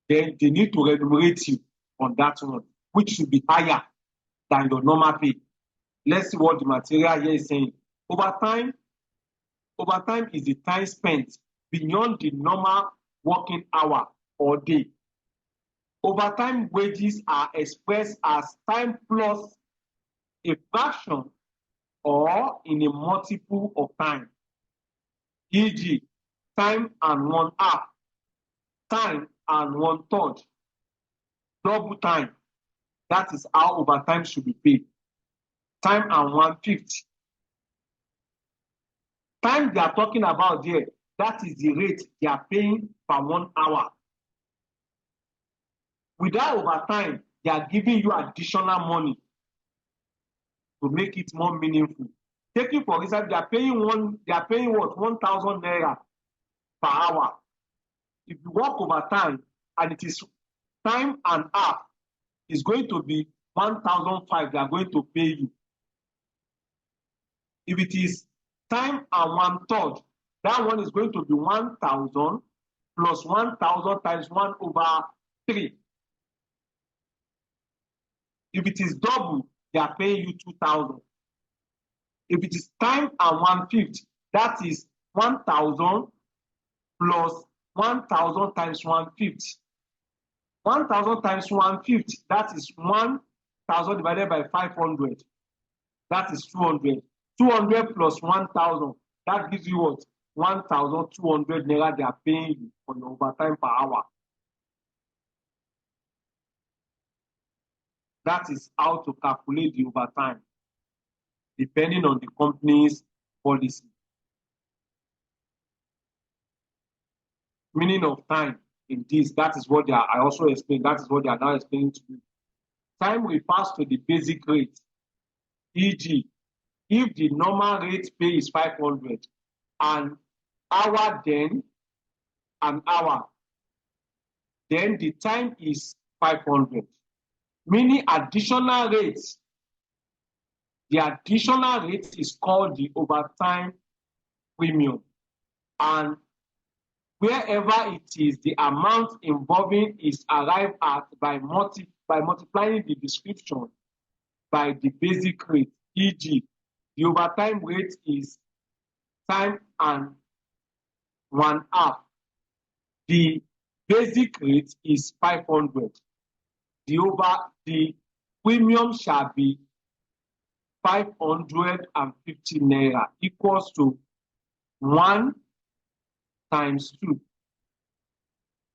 Then they need to remunerate you on that one, which should be higher than your normal pay. Let's see what the material here is saying. Overtime is the time spent beyond the normal working hour or day. Overtime wages are expressed as time plus a fraction or in a multiple of time. E.g., time and 1/2, time and 1/3, double time. That is how overtime should be paid. Time and 1/5. Time they are talking about here, that is the rate they are paying per 1 hour. Without overtime, they are giving you additional money to make it more meaningful. Taking for example, they are paying what? 1,000 naira per hour. If you work overtime and it is time and half, it's going to be 1,500 they are going to pay you. If it is time and 1/3, that one is going to be 1,000 plus 1,000 times 1/3. If it is double, they are paying you 2,000. If it is time and 1/5, that is 1,000 plus 1,000 times 1/5. 1,000 times 1/5, that is 1,000 divided by 500. That is 200. 200 plus 1,000, that gives you what? 1,200 naira they are paying you for your overtime per hour. That is how to calculate the overtime, depending on the company's policy. Meaning of time in this, that is what I also explained. That is what they are now explaining to you. Time refers to the basic rate. E.g., if the normal rate pay is 500, an hour, then the time is 500. Meaning additional rates. The additional rate is called the overtime premium. and wherever it is, the amount involving is arrived at by multiplying the description by the basic rate, e.g., the overtime rate is time and 1/2. The basic rate is 500. The premium shall be 550 naira, equals to 1 times 2.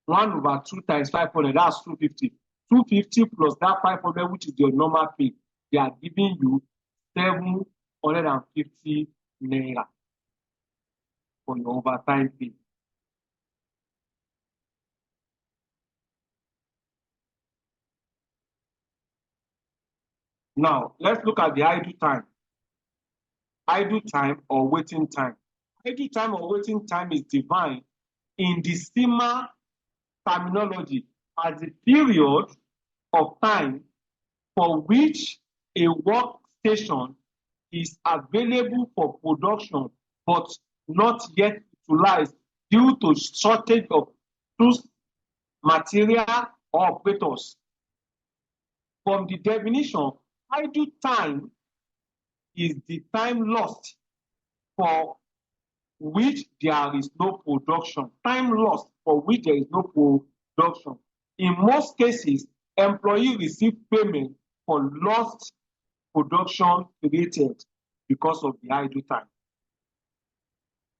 1/2 times 500, that's 250. 250 plus that 500, which is your normal pay, they are giving you 750 naira for your overtime pay. Now, let's look at the idle time. Idle time or waiting time. Idle time or waiting time is defined in the SEMA terminology as the period of time for which a workstation is available for production but not yet utilized due to shortage of tools, material, or operators. From the definition, idle time is the time lost for which there is no production. Time lost for which there is no production. In most cases, employees receive payment for lost production created because of the idle time.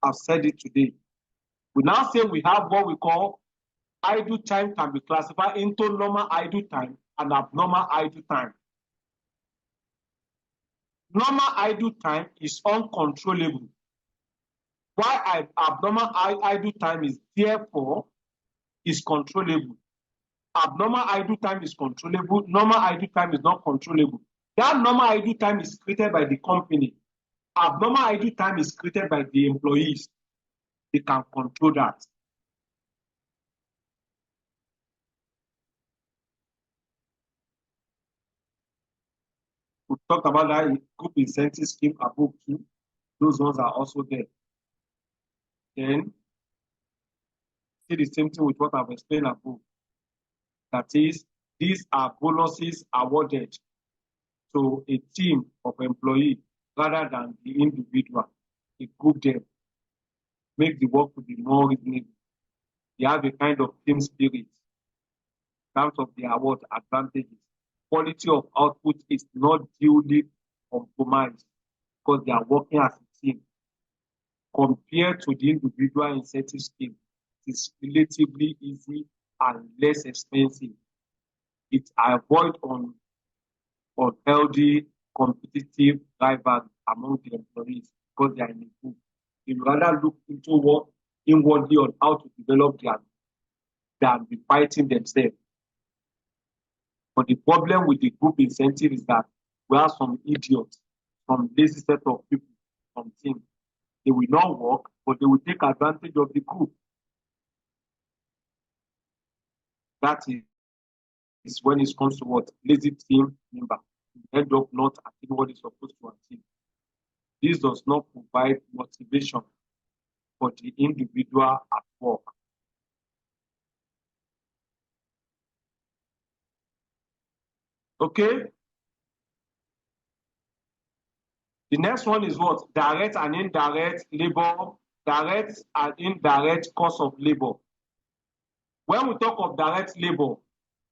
I've said it today. We now say we have what we call idle time can be classified into normal idle time and abnormal idle time. Normal idle time is uncontrollable, while abnormal idle time is therefore controllable. Abnormal idle time is controllable, normal idle time is not controllable. That normal idle time is created by the company. Abnormal idle time is created by the employees. They can control that. We talked about that in group incentive scheme above too. Those ones are also there. Then see the same thing with what I've explained above. That is, these are bonuses awarded to a team of employees rather than the individual. They group them, make the work to be more reasonable. They have a kind of team spirit in terms of the award advantages. Quality of output is not duly compromised because they are working as a team. Compared to the individual incentive scheme, it is relatively easy and less expensive. It avoids unhealthy competitive rivalry among the employees because they are in a group. They rather look into what inwardly on how to develop than be fighting themselves. But the problem with the group incentive is that we have some idiots, some lazy set of people, some teams. They will not work, but they will take advantage of the group. That is when it comes to what lazy team member end up not achieving what is supposed to achieve. This does not provide motivation for the individual at work. Okay. The next one is what? Direct and indirect labor, direct and indirect cost of labor. When we talk of direct labor,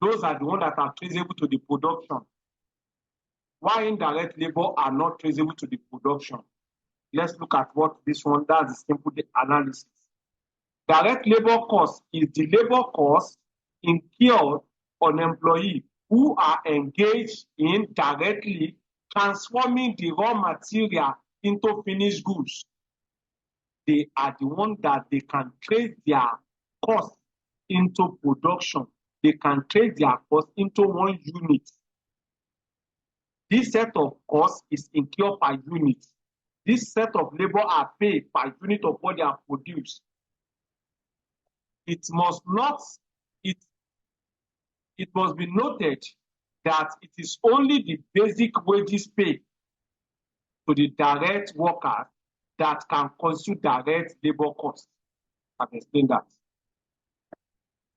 those are the ones that are traceable to the production. Why indirect labor are not traceable to the production? Let's look at what this one does, is simple analysis. Direct labor cost is the labor cost incurred on employees who are engaged in directly transforming the raw material into finished goods. They are the ones that they can trace their cost into production. They can trace their cost into one unit. This set of costs is incurred per unit. This set of labor are paid per unit of what they have produced. It must be noted that it is only the basic wages paid to the direct workers that can constitute direct labor costs. I've explained that.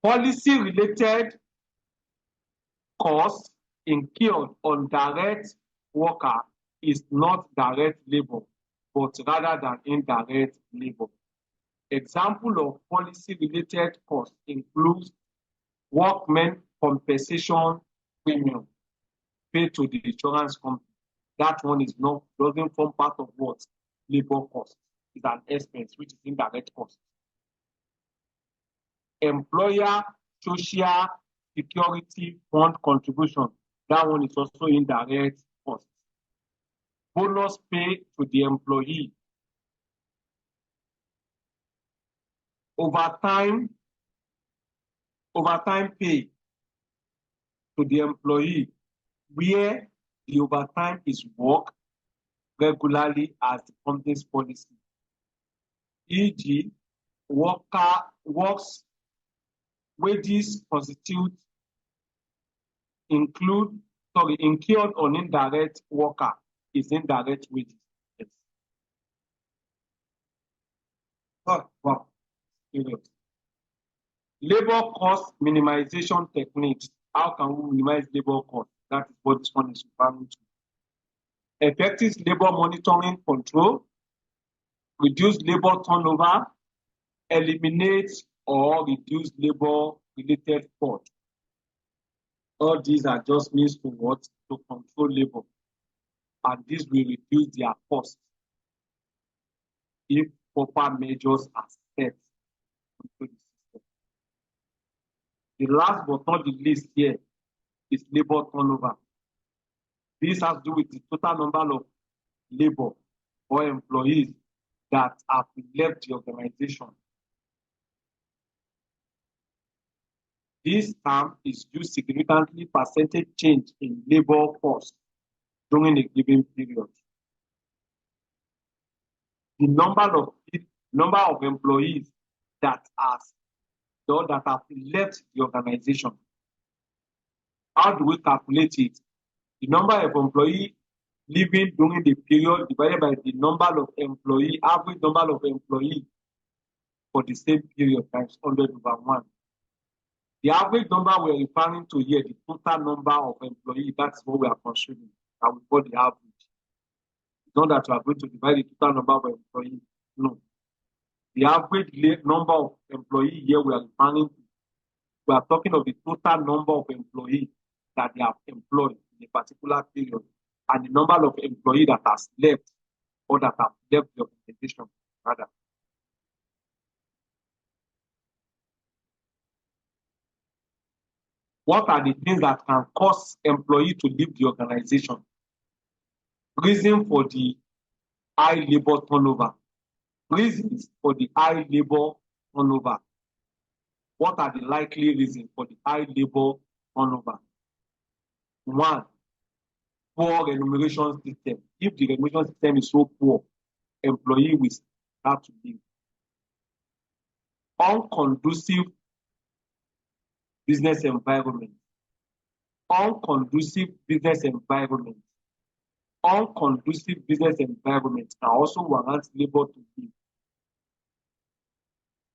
Policy-related costs incurred on direct worker is not direct labor, but rather than indirect labor. Example of policy-related costs includes workmen compensation premium paid to the insurance company. That one is not, doesn't form part of what? Labor cost. It's an expense, which is indirect cost. Employer social security fund contribution, that one is also indirect cost. Bonus pay to the employee. Overtime pay to the employee where the overtime is worked regularly as the company's policy. E.g., works wages incurred on indirect worker is indirect wages. Yes. Oh, wow. Labor cost minimization techniques. How can we minimize labor cost? That is what this one is referring to. Effective labor monitoring control, reduce labor turnover, eliminate or reduce labor-related fraud. All these are just means to what? To control labor. And this will reduce their cost if proper measures are set into the system. The last but not the least here is labor turnover. This has to do with the total number of labor or employees that have left the organization. This term is used significantly percentage change in labor cost during a given period. The number of employees that have left the organization. How do we calculate it? The number of employees leaving during the period divided by the number of employees, average number of employees for the same period times 100/1. The average number we're referring to here, the total number of employees, that's what we are considering, that we call the average. It's not that we are going to divide the total number of employees. No. The average number of employees here we are referring to, we are talking of the total number of employees that they have employed in a particular period, and the number of employees that has left or that have left the organization, rather. What are the things that can cause employee to leave the organization? Reason for the high labor turnover. Reasons for the high labor turnover. What are the likely reasons for the high labor turnover? One, poor remuneration system. If the remuneration system is so poor, employee will have to leave. Unconducive business environment. Unconducive business environment. Unconducive business environment can also warrant labor to leave.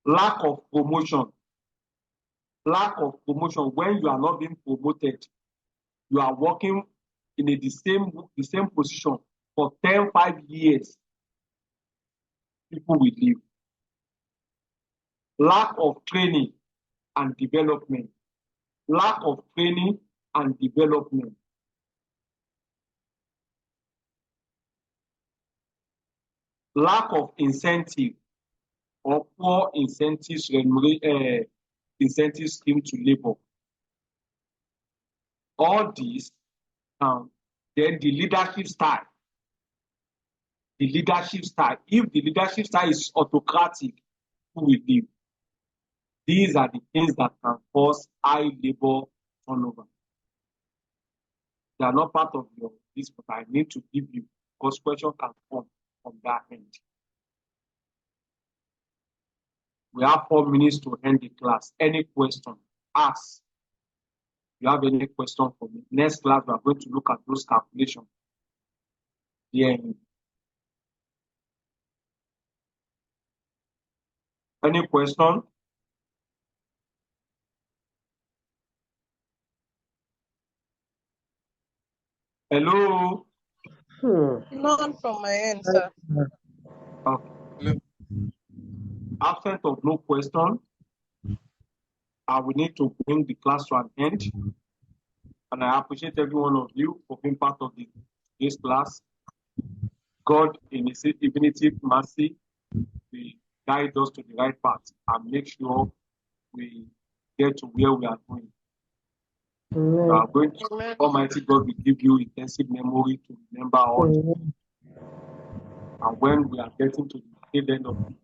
Lack of promotion. Lack of promotion. When you are not being promoted, you are working in the same position for 5 years, people will leave. Lack of training and development. Lack of training and development. Lack of incentive or poor incentives, incentive scheme to labor. All these, then the leadership style. The leadership style. If the leadership style is autocratic, who will leave? These are the things that can cause high labor turnover. They are not part of this, but I need to give you, because question can come from that end. We have 4 minutes to end the class. Any question? Ask. If you have any question for me, next class we are going to look at those calculations. Yeah. Any question? Hello? None from my end, sir. Okay. Absent of no question, I will need to bring the class to an end. And I appreciate every one of you for being part of this class. God, in His infinite mercy, will guide us to the right path and make sure we get to where we are going. We are going to, Almighty God will give you intensive memory to remember all. And when we are getting to the tail end of the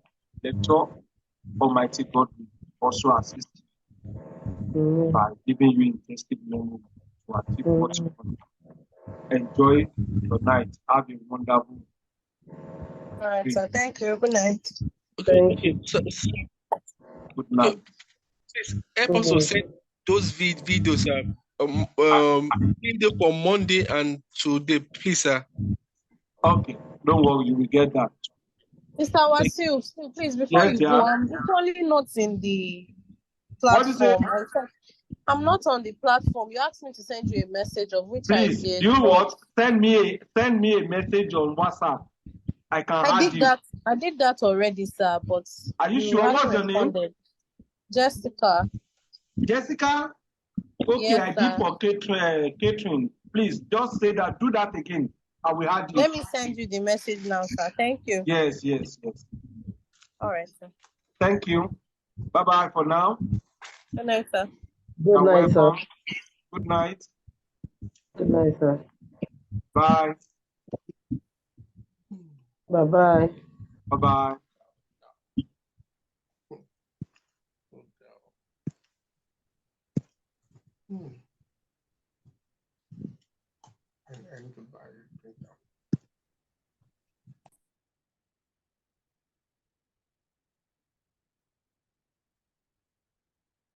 lecture, Almighty God will also assist you by giving you intensive memory to achieve what you want. Enjoy your night. Have a wonderful. All right, sir. Thank you. Good night. Thank you. So, Good night. please help us to send those videos, for Monday and today, please, sir. Okay, don't worry, you will get that. Mr. Wasil, please, before Yes, you go, yeah. I'm actually not in the What is it? platform. I'm not on the platform. You asked me to send you a message of which Please, I did. you what? Send me a message on WhatsApp. I can add you. I did that already, sir, but Are you sure? haven't What's your name? responded. Jessica. Jessica? Okay, Yes, I sir. did for catering. Please just say that. Do that again. I will add you. Let me send you the message now, sir. Thank you. Yes. All right, sir. Thank you. Bye-bye for now. Good night, sir. Good night, sir. Good night. Good night, sir. Bye. Bye-bye. Bye-bye. I need to buy it.